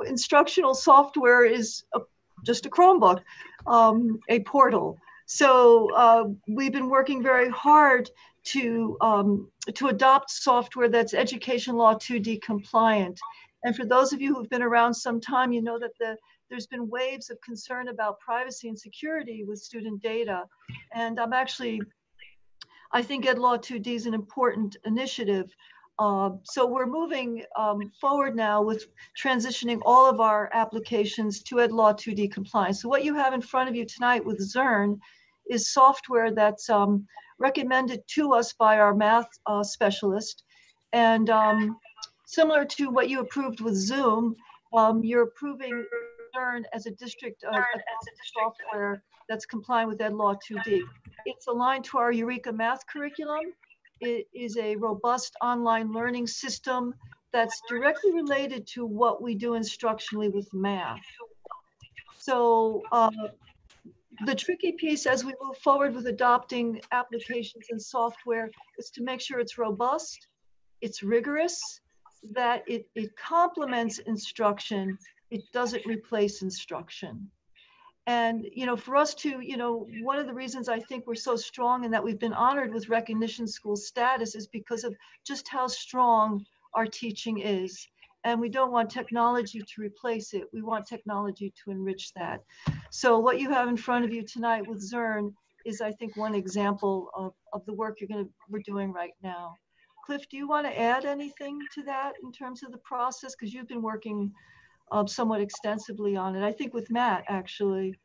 instructional software is just a Chromebook, a portal. So we've been working very hard to adopt software that's Education Law 2D compliant. And for those of you who've been around some time, you know that there's been waves of concern about privacy and security with student data. And I think Ed Law 2D is an important initiative. So we're moving forward now with transitioning all of our applications to Ed Law 2D compliance. So what you have in front of you tonight with Zern is software that's recommended to us by our math specialist. And similar to what you approved with Zoom, you're approving Zern as a district software that's compliant with Ed Law 2D. It's aligned to our Eureka math curriculum. It is a robust online learning system that's directly related to what we do instructionally with math. So the tricky piece as we move forward with adopting applications and software is to make sure it's robust, it's rigorous, that it complements instruction, it doesn't replace instruction. And, for us to, one of the reasons I think we're so strong and that we've been honored with recognition school status is because of just how strong our teaching is. And we don't want technology to replace it. We want technology to enrich that. So what you have in front of you tonight with Zern is, I think, one example of the work we're doing right now. Cliff, do you want to add anything to that in terms of the process? Because you've been working somewhat extensively on it, I think with Matt, actually.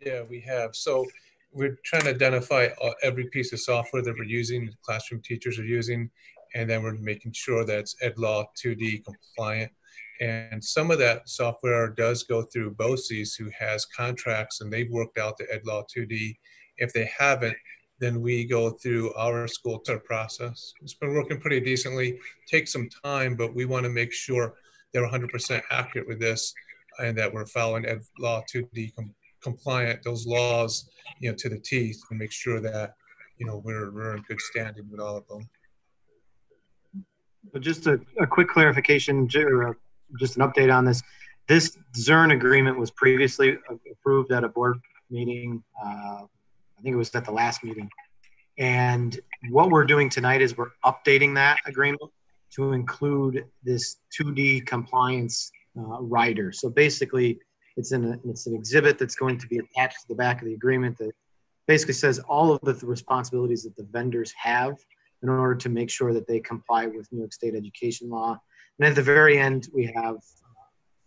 Yeah, we have. So we're trying to identify every piece of software that we're using, the classroom teachers are using, and then we're making sure that it's Ed Law 2D compliant. And some of that software does go through BOCES, who has contracts, and they've worked out the Ed Law 2D, If they haven't, then we go through our school term process. It's been working pretty decently, takes some time, but we want to make sure they're 100% accurate with this and that we're following Ed Law 2D compliant, those laws, to the teeth, and make sure that, we're in good standing with all of them. But just a quick clarification, or just an update on this. This ZERN agreement was previously approved at a board meeting. I think it was at the last meeting. And what we're doing tonight is we're updating that agreement to include this 2D compliance rider. So basically, it's an exhibit that's going to be attached to the back of the agreement that basically says all of the responsibilities that the vendors have in order to make sure that they comply with New York State education law. And at the very end, we have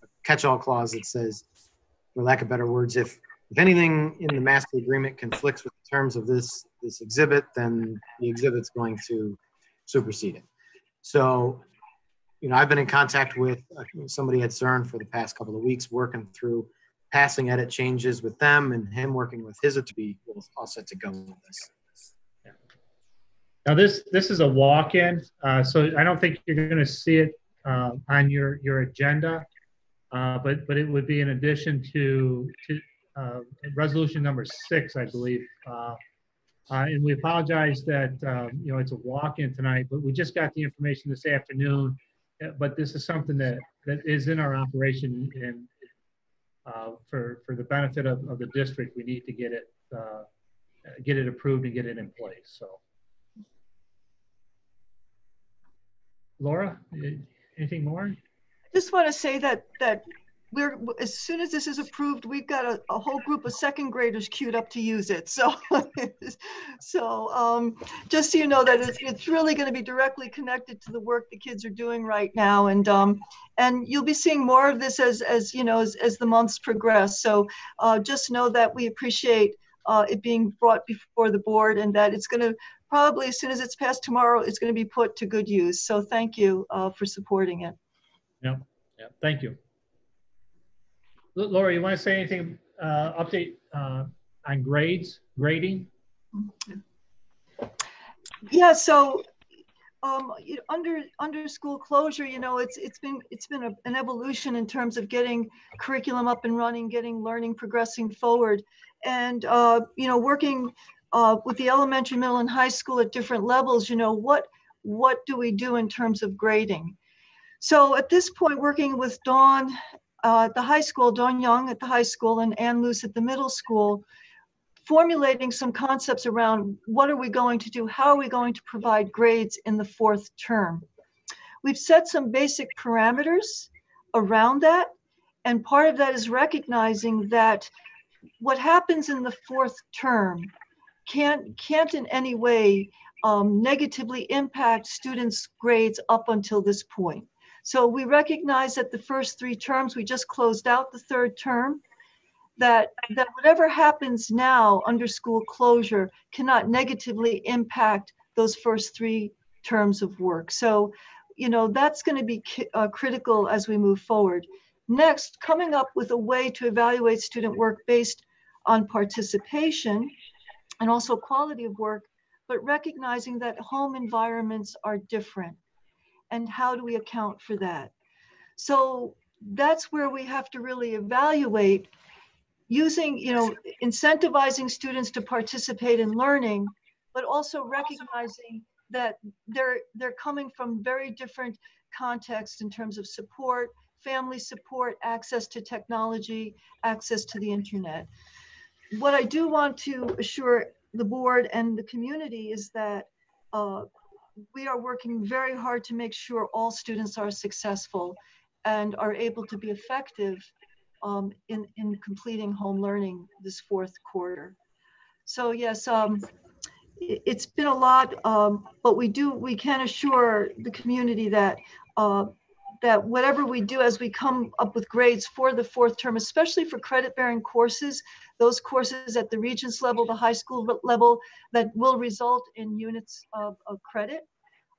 a catch-all clause that says, for lack of better words, if anything in the master agreement conflicts with the terms of this exhibit, then the exhibit's going to supersede it. So, I've been in contact with somebody at CERN for the past couple of weeks, working through passing edit changes with them, and him working with his attorney. We're all set to go with this. Now this is a walk-in, so I don't think you're going to see it on your agenda, but it would be in addition to resolution number 6, I believe. And we apologize that it's a walk-in tonight, but we just got the information this afternoon. But this is something that is in our operation, and for the benefit of the district, we need to get it approved and get it in place. So, Laura, anything more? Just want to say that as soon as this is approved, we've got a whole group of second graders queued up to use it. So, just so you know that it's really going to be directly connected to the work the kids are doing right now, and you'll be seeing more of this as the months progress. So, just know that we appreciate it being brought before the board, and that it's going to probably, as soon as it's passed tomorrow, it's going to be put to good use. So, thank you for supporting it. Yeah, thank you. Laura, you want to say anything, update on grading? Yeah, so under school closure, it's been an evolution in terms of getting curriculum up and running, getting learning progressing forward, and working with the elementary, middle, and high school at different levels. What do we do in terms of grading? So at this point, working with Dawn at the high school, Dawn Young at the high school, and Ann Luce at the middle school, formulating some concepts around what are we going to do, how are we going to provide grades in the 4th term. We've set some basic parameters around that, and part of that is recognizing that what happens in the 4th term can't in any way negatively impact students' grades up until this point. So we recognize that the first 3 terms, we just closed out the 3rd term, that whatever happens now under school closure cannot negatively impact those first 3 terms of work. So, that's going to be critical as we move forward. Next, coming up with a way to evaluate student work based on participation and also quality of work, but recognizing that home environments are different. And how do we account for that? So that's where we have to really evaluate using, incentivizing students to participate in learning, but also recognizing that they're coming from very different contexts in terms of support, family support, access to technology, access to the internet. What I do want to assure the board and the community is that we are working very hard to make sure all students are successful and are able to be effective in completing home learning this 4th quarter. So yes, it's been a lot, but we can assure the community that that whatever we do as we come up with grades for the 4th term, especially for credit-bearing courses, those courses at the Regents level, the high school level, that will result in units of credit,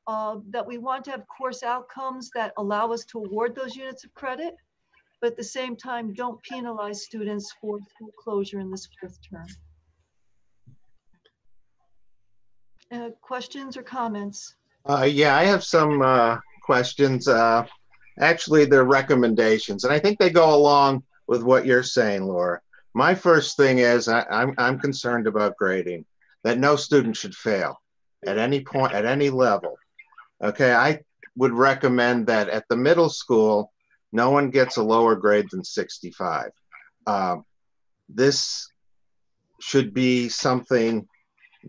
that we want to have course outcomes that allow us to award those units of credit, but at the same time, don't penalize students for school closure in this 4th term. questions or comments? Yeah, I have some questions. Actually, they're recommendations, and I think they go along with what you're saying, Laura. My first thing is I'm concerned about grading, that no student should fail at any point, at any level. Okay, I would recommend that at the middle school, no one gets a lower grade than 65. This should be something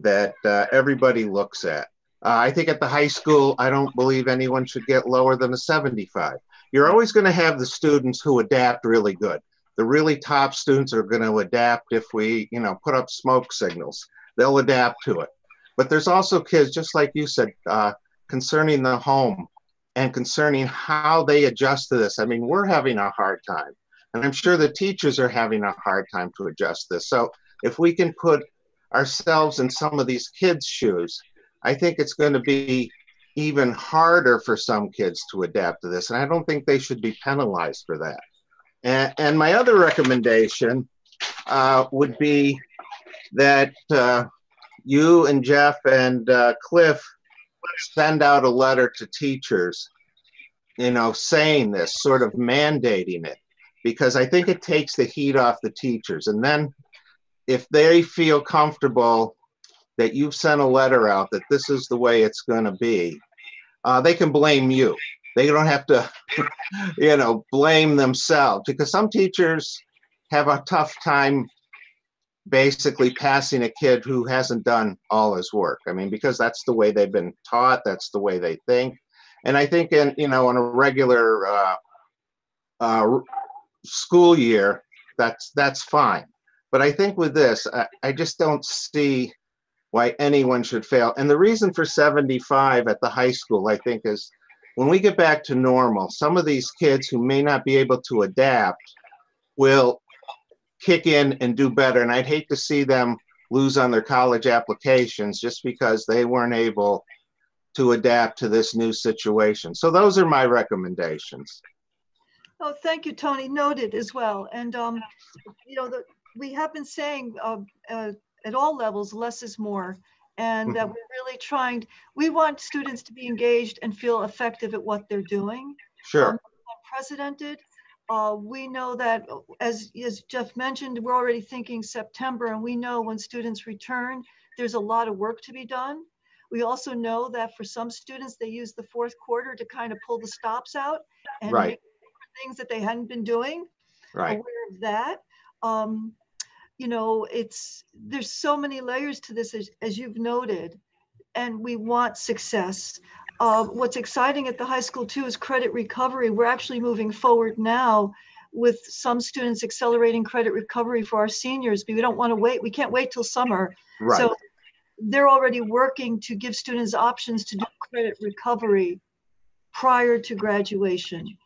that everybody looks at. I think at the high school, I don't believe anyone should get lower than a 75. You're always going to have the students who adapt really good. The really top students are going to adapt if we, put up smoke signals. They'll adapt to it. But there's also kids, just like you said, concerning the home and concerning how they adjust to this. I mean, we're having a hard time. And I'm sure the teachers are having a hard time to adjust this. So if we can put ourselves in some of these kids' shoes, I think it's going to be even harder for some kids to adapt to this. And I don't think they should be penalized for that. And my other recommendation would be that you and Jeff and Cliff send out a letter to teachers, saying this, sort of mandating it, because I think it takes the heat off the teachers. And then if they feel comfortable that you've sent a letter out that this is the way it's going to be, they can blame you. They don't have to, blame themselves, because some teachers have a tough time basically passing a kid who hasn't done all his work. I mean, because that's the way they've been taught, that's the way they think. And I think in a regular school year, that's fine. But I think with this, I just don't see why anyone should fail. And the reason for 75 at the high school, I think, is when we get back to normal, some of these kids who may not be able to adapt will kick in and do better. And I'd hate to see them lose on their college applications just because they weren't able to adapt to this new situation. So those are my recommendations. Oh, thank you, Tony. Noted as well. And, we have been saying at all levels, less is more. And that we're really trying, we want students to be engaged and feel effective at what they're doing. Sure. Unprecedented. We know that, as Jeff mentioned, we're already thinking September, and we know when students return, there's a lot of work to be done. We also know that for some students, they use the fourth quarter to kind of pull the stops out and make things that they hadn't been doing. Right. Aware of that. There's so many layers to this, as you've noted, and we want success. What's exciting at the high school too is credit recovery. We're actually moving forward now with some students accelerating credit recovery for our seniors, but we don't want to wait. We can't wait till summer. Right. So they're already working to give students options to do credit recovery prior to graduation.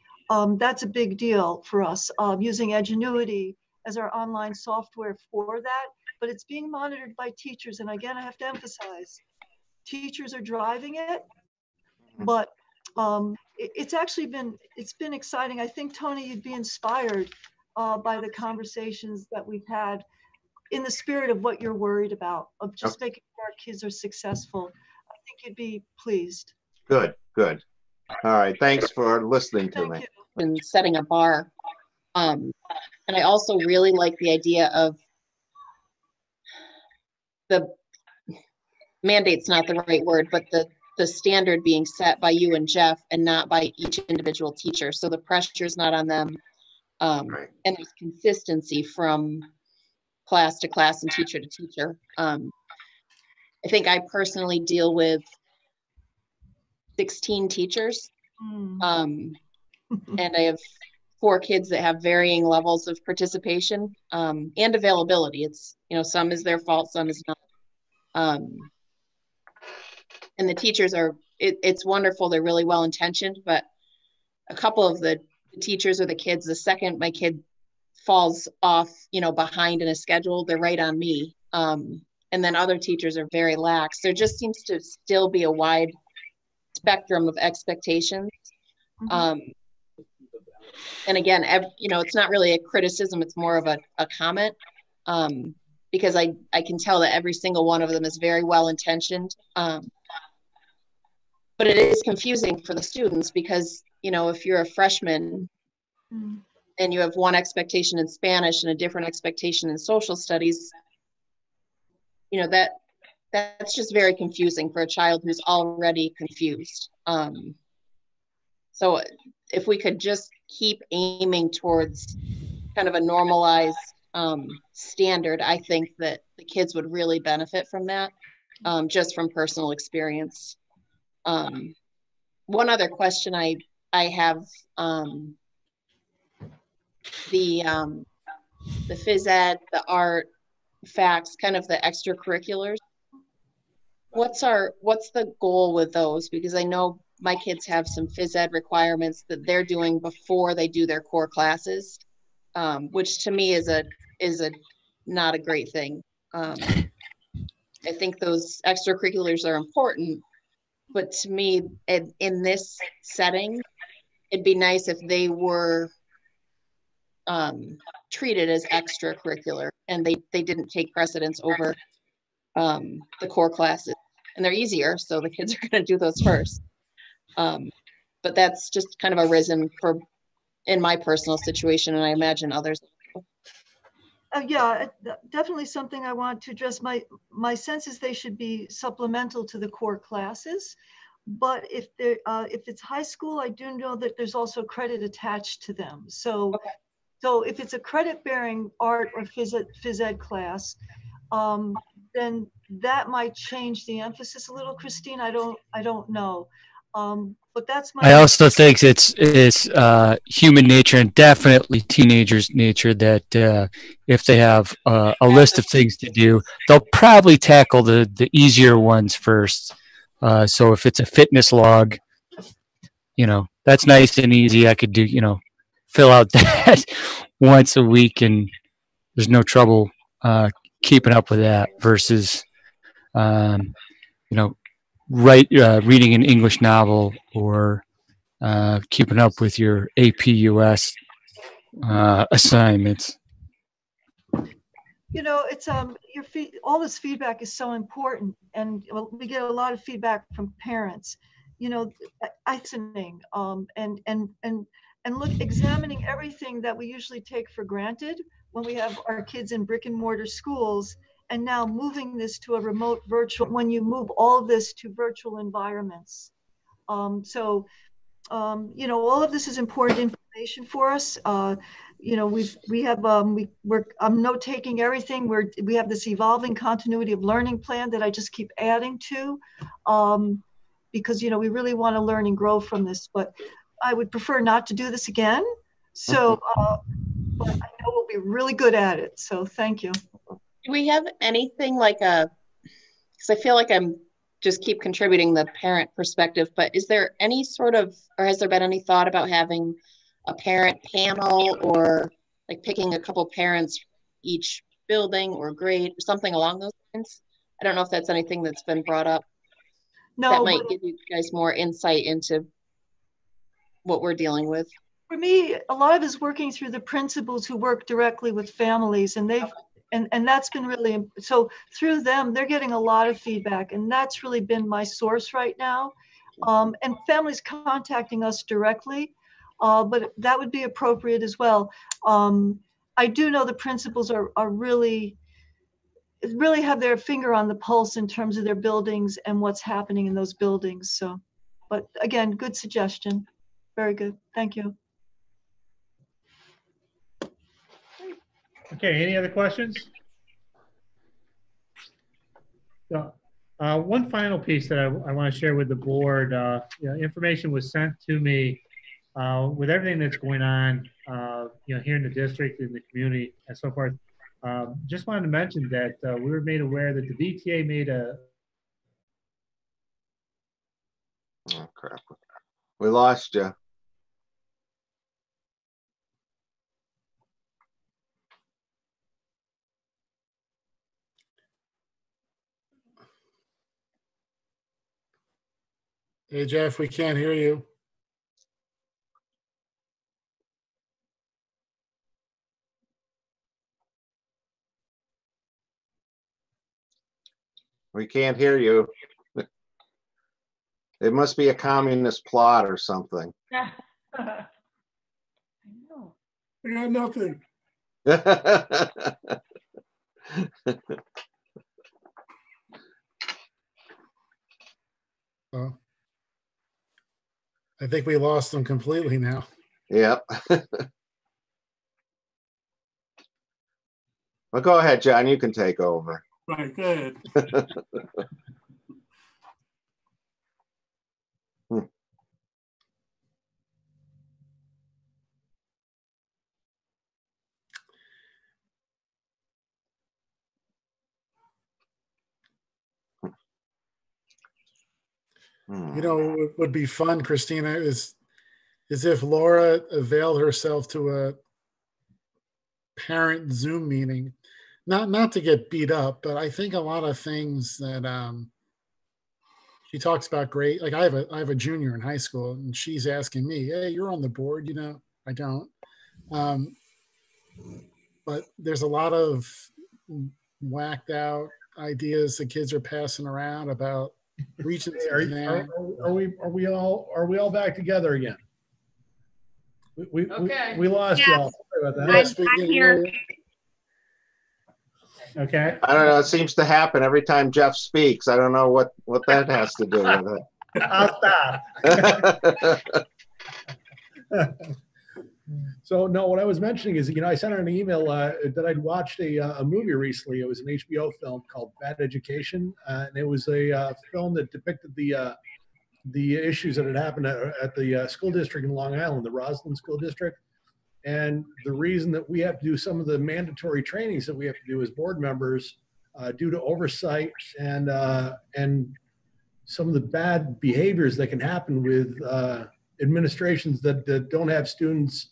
That's a big deal for us, using Edgenuity as our online software for that, but it's being monitored by teachers. And again, I have to emphasize, teachers are driving it, but it's been exciting. I think, Tony, you'd be inspired by the conversations that we've had in the spirit of what you're worried about, of just making sure our kids are successful. I think you'd be pleased. Good. All right. Thanks for listening to me. And setting a bar. And I also really like the idea of the mandate's not the right word, but the standard being set by you and Jeff and not by each individual teacher. So the pressure's not on them. And there's consistency from class to class and teacher to teacher. I think I personally deal with 16 teachers. And I have 4 kids that have varying levels of participation and availability. It's, some is their fault, some is not. And the teachers it's wonderful. They're really well-intentioned, but a couple of the teachers or the kids, the second my kid falls off, behind in a schedule, they're right on me. And then other teachers are very lax. There just seems to still be a wide spectrum of expectations. And again, it's not really a criticism, it's more of a comment, because I can tell that every single one of them is very well intentioned. but it is confusing for the students because, you know, if you're a freshman and you have one expectation in Spanish and a different expectation in social studies, you know, that's just very confusing for a child who's already confused. So if we could just keep aiming towards kind of a normalized standard, I think that the kids would really benefit from that, just from personal experience. One other question I have, the phys ed, the art, facts, kind of the extracurriculars. What's the goal with those? Because I know my kids have some phys ed requirements that they're doing before they do their core classes, which to me is not a great thing. I think those extracurriculars are important, but to me, in this setting, it'd be nice if they were treated as extracurricular and they didn't take precedence over the core classes. And they're easier, so the kids are going to do those first. But that's just kind of arisen in my personal situation, and I imagine others. Yeah, definitely something I want to address. My sense is they should be supplemental to the core classes. But if it's high school, I do know that there's also credit attached to them. So, okay. So if it's a credit-bearing art or phys ed class, then that might change the emphasis a little, Christine. I don't know. But that's my. I also think it's human nature and definitely teenagers' nature that if they have a list of things to do, they'll probably tackle the easier ones first. So if it's a fitness log, you know, that's nice and easy. I could do, you know, fill out that once a week and there's no trouble keeping up with that versus, you know, reading an English novel or keeping up with your APUS assignments. You know, it's all this feedback is so important, and we get a lot of feedback from parents. You know, listening and look, examining everything that we usually take for granted when we have our kids in brick and mortar schools, and now moving this to a remote virtual. When you move all of this to virtual environments, you know, all of this is important information for us. You know, I'm note taking everything. We have this evolving continuity of learning plan that I just keep adding to, because, you know, we really want to learn and grow from this, but I would prefer not to do this again. So, but I know we'll be really good at it. So thank you. Do we have anything like because I feel like I'm just keep contributing the parent perspective, but is there any sort of, or has there been any thought about having a parent panel or like picking a couple parents each building or grade or something along those lines? I don't know if that's anything that's been brought up. No, that might give you guys more insight into what we're dealing with. For me, a lot of it is working through the principals who work directly with families, and that's been really, so through them, they're getting a lot of feedback, and that's really been my source right now. And families contacting us directly, but that would be appropriate as well. I do know the principals are really have their finger on the pulse in terms of their buildings and what's happening in those buildings. So, but again, good suggestion. Very good. Thank you. Okay, any other questions? So, one final piece that I want to share with the board, you know, information was sent to me with everything that's going on, you know, here in the district, in the community, and so forth. Just wanted to mention that we were made aware that the VTA made a. Oh crap! We lost you. Hey, Jeff, we can't hear you. We can't hear you. It must be a communist plot or something. I know. I got nothing. Well, I think we lost them completely now. Yep. Well, go ahead, John. You can take over. Right, good. You know, what would be fun, Christina, is if Laura availed herself to a parent Zoom meeting, not to get beat up, but I think a lot of things that she talks about great. Like I have a junior in high school, and she's asking me, "Hey, you're on the board?" You know, I don't. But there's a lot of whacked out ideas the kids are passing around about Regents exam. Are we all back together again? Okay. We lost Yeah. you all. Sorry about that. I'm here. Okay. I don't know. It seems to happen every time Jeff speaks. I don't know what that has to do with I'll stop. it. So no, what I was mentioning is, I sent her an email that I'd watched a movie recently. It was an HBO film called Bad Education, and it was a film that depicted the issues that had happened at the school district in Long Island, the Roslyn School District, and the reason that we have to do some of the mandatory trainings that we have to do as board members due to oversight and some of the bad behaviors that can happen with administrations that don't have students'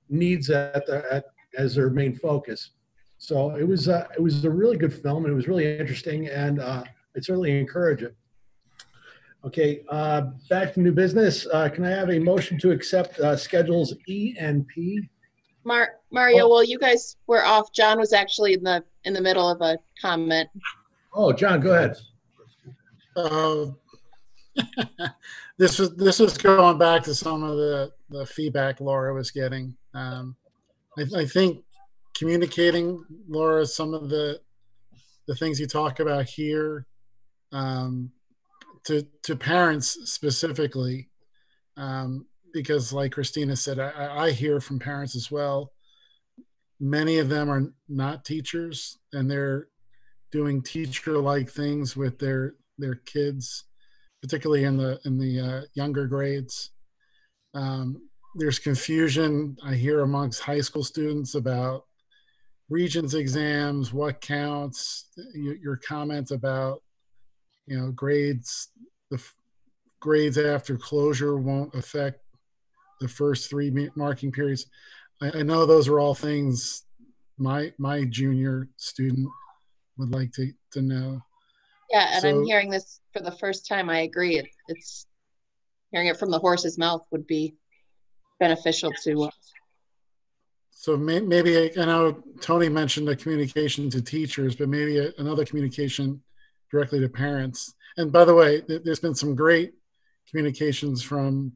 needs as their main focus. So it was a really good film, and it was really interesting, and I'd certainly encourage it. Okay, back to new business. Can I have a motion to accept schedules E and P? Mario, well, you guys were off. John was actually in the middle of a comment. Oh, John, go ahead. This was going back to some of the feedback Laura was getting. I think communicating, Laura, some of the things you talk about here to parents specifically, because like Christina said, I hear from parents as well. Many of them are not teachers, and they're doing teacher-like things with their kids, particularly in the younger grades. There's confusion I hear amongst high school students about Regents exams, what counts. Your comment about grades, the grades after closure won't affect the first 3 marking periods. I know those are all things my junior student would like to know. Yeah, and So, I'm hearing this for the first time. I agree. It's hearing it from the horse's mouth would be beneficial to. So maybe, I know Tony mentioned the communication to teachers, but maybe another communication directly to parents. And by the way, there's been some great communications from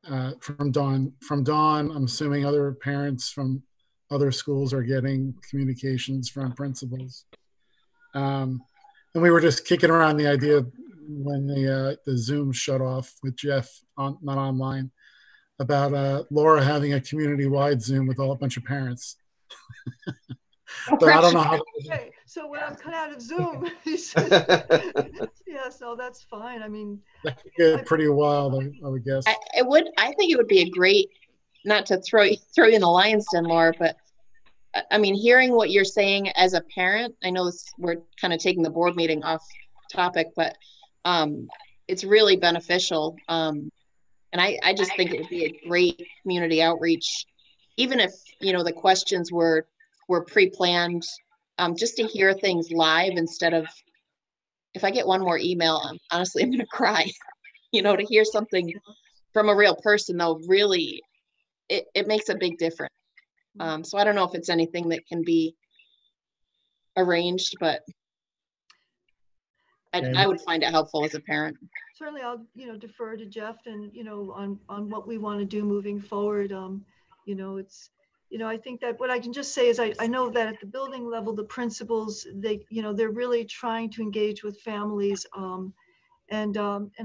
Dawn. From Dawn, I'm assuming other parents from other schools are getting communications from principals. And we were just kicking around the idea when the Zoom shut off with Jeff not online, about Laura having a community-wide Zoom with a bunch of parents. But I don't know how. Okay, so when I'm cut out of Zoom, yeah, so that's fine. I mean, That could get pretty wild, I would guess. I think it would be a great, not to throw you in the lion's den, Laura, but I mean, hearing what you're saying as a parent, I know we're kind of taking the board meeting off topic, but it's really beneficial. And I just think it would be a great community outreach, even if, the questions were pre-planned, just to hear things live instead of, if I get one more email, honestly, I'm going to cry, to hear something from a real person, though, really, it makes a big difference. So I don't know if it's anything that can be arranged, but. I would find it helpful as a parent. Certainly, I'll, defer to Jeff and, on what we want to do moving forward. It's, I think that what I can just say is I know that at the building level, the principals, they're really trying to engage with families. And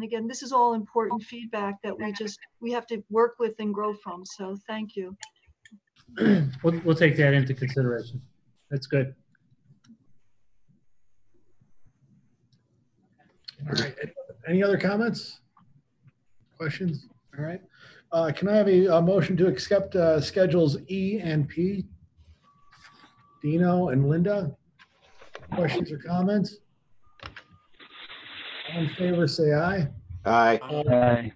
again, this is all important feedback that we have to work with and grow from. So thank you. We'll take that into consideration. That's good. All right. Any other comments? Questions? All right. Can I have a motion to accept schedules E and P? Dino and Linda? Questions or comments? All in favor, say aye. Aye. Aye.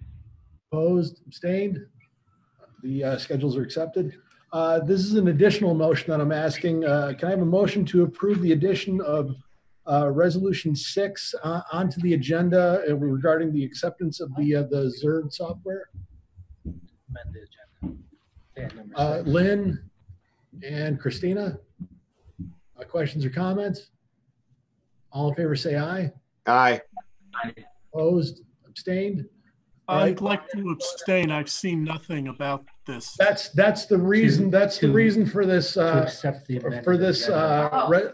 Opposed, abstained? The schedules are accepted. This is an additional motion that I'm asking. Can I have a motion to approve the addition of Resolution 6 onto the agenda regarding the acceptance of the ZERD software? Lynn and Christina, questions or comments? All in favor, say aye. Aye. Opposed, abstained? I'd like to abstain. I've seen nothing about this. That's the reason. That's the reason for this. Accept the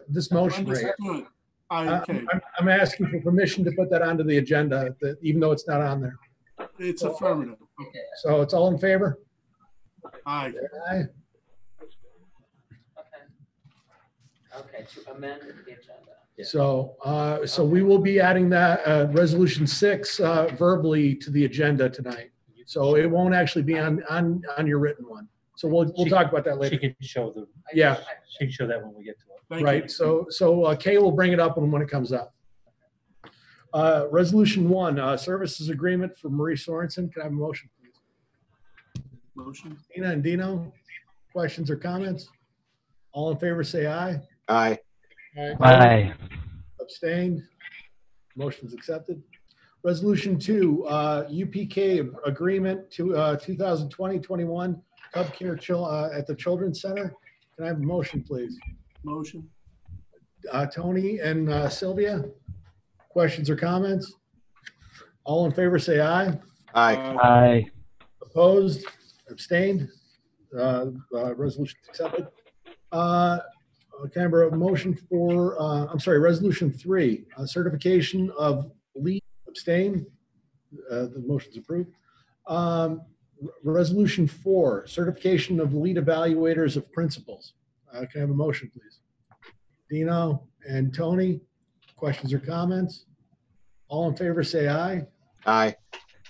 This motion. Right. Understood. Okay. I'm asking for permission to put that onto the agenda, even though it's not on there. It's affirmative. So it's all in favor? Aye. Aye. Okay, to amend the agenda. So we will be adding that Resolution 6 verbally to the agenda tonight. So it won't actually be on your written one. So we'll talk about that later. She can show the. Yeah. She can show that when we get to it. Thank Right. you. So Kay will bring it up when it comes up. Resolution 1, services agreement for Marie Sorensen. Can I have a motion, please? Motion. Tina and Dino, questions or comments? All in favor, say aye. Aye. Aye. Abstained. Motion's accepted. Resolution 2, UPK agreement to 2020-21 Cub Care at the Children's Center. Can I have a motion, please? Motion. Tony and Sylvia, questions or comments? All in favor, say aye. Aye. Aye. Opposed? Abstained? Resolution accepted. Can I have a motion for, Resolution 3, certification of lead, abstain? The motion's approved. Resolution 4, certification of lead evaluators of principals. Can I have a motion, please? Dino and Tony, questions or comments? All in favor, say aye. Aye.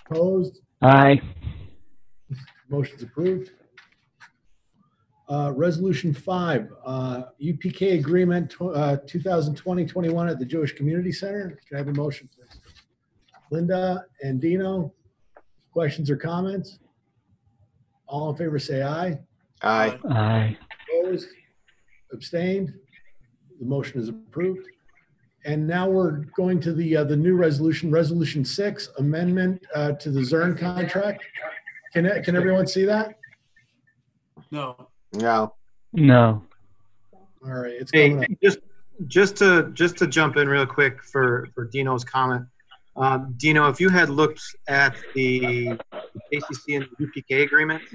Opposed? Aye. Motion's approved. Resolution 5, UPK agreement 2020-21 at the Jewish Community Center. Can I have a motion, please? Linda and Dino, questions or comments? All in favor, say aye. Aye. Aye. Opposed? Abstained? The motion is approved. And now we're going to the new resolution, Resolution 6, amendment to the ZERN contract. Can everyone see that? No. No. No. All right, it's Hey, coming up. just to jump in real quick for Dino's comment. Dino, if you had looked at the ACC and the UPK agreements,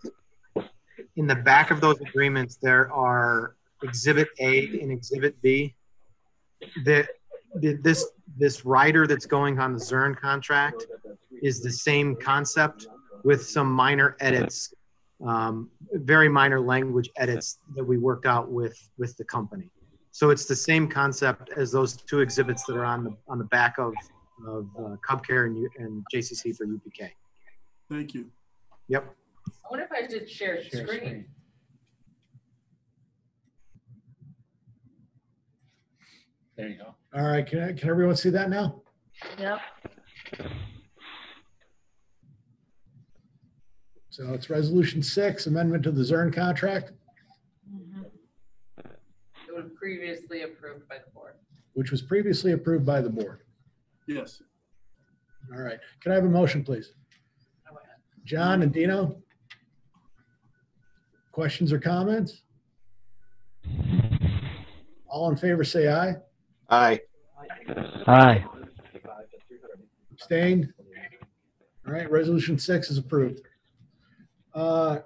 in the back of those agreements, there are Exhibit A and Exhibit B. This rider that's going on the ZERN contract is the same concept with some minor edits, very minor language edits that we worked out with the company. So it's the same concept as those two exhibits that are on the back of Cub Care and JCC for UPK. Thank you. I Yep. wonder if I did share screen. There you go. All right, can everyone see that now? Yep. So it's Resolution 6, amendment to the ZERN contract, It was previously approved by the board. which was previously approved by the board. Yes. All right, can I have a motion, please? Go ahead. John and Dino? Questions or comments? All in favor, say aye. Aye. Aye. Abstained? All right, resolution 6 is approved. I'm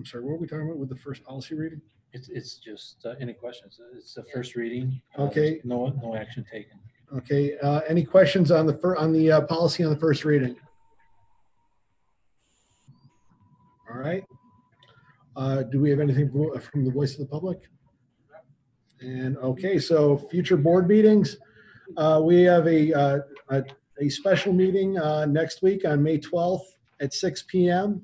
sorry, what were we talking about with the first policy reading? It's just any questions. It's the first reading. Okay. There's no action taken. Okay, any questions on the policy on the first reading? All right. Do we have anything from the voice of the public? And okay, so future board meetings. We have a special meeting next week on May 12th at 6 p.m.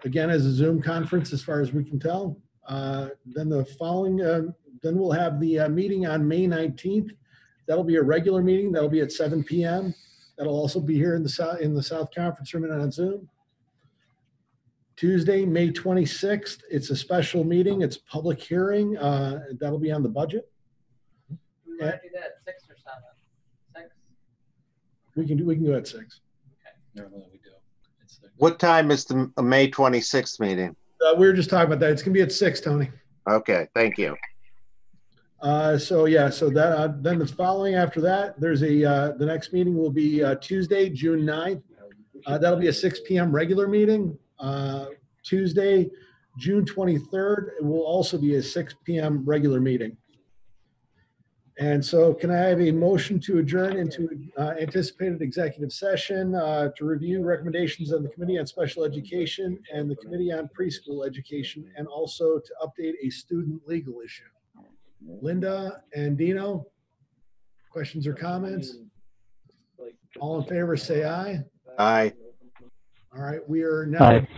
Again, as a Zoom conference, as far as we can tell. Then the following, then we'll have the meeting on May 19th. That'll be a regular meeting. That'll be at 7 p.m. That'll also be here in the South Conference Room and on Zoom. Tuesday, May 26th, it's a special meeting. It's a public hearing. That'll be on the budget. We want to do that at 6 or 7? 6? We can go at 6. Okay. Normally we do. What time is the May 26th meeting? We were just talking about that. It's gonna be at 6, Tony. Okay, thank you. So that then the following after that, there's the next meeting will be Tuesday, June 9th. That'll be a 6 p.m. regular meeting. Tuesday, June 23rd, it will also be a 6 p.m. regular meeting. And so can I have a motion to adjourn into anticipated executive session to review recommendations of the Committee on Special Education and the Committee on Preschool Education, and also to update a student legal issue? Linda and Dino, questions or comments? All in favor, say aye. Aye. All right, we are now. Aye.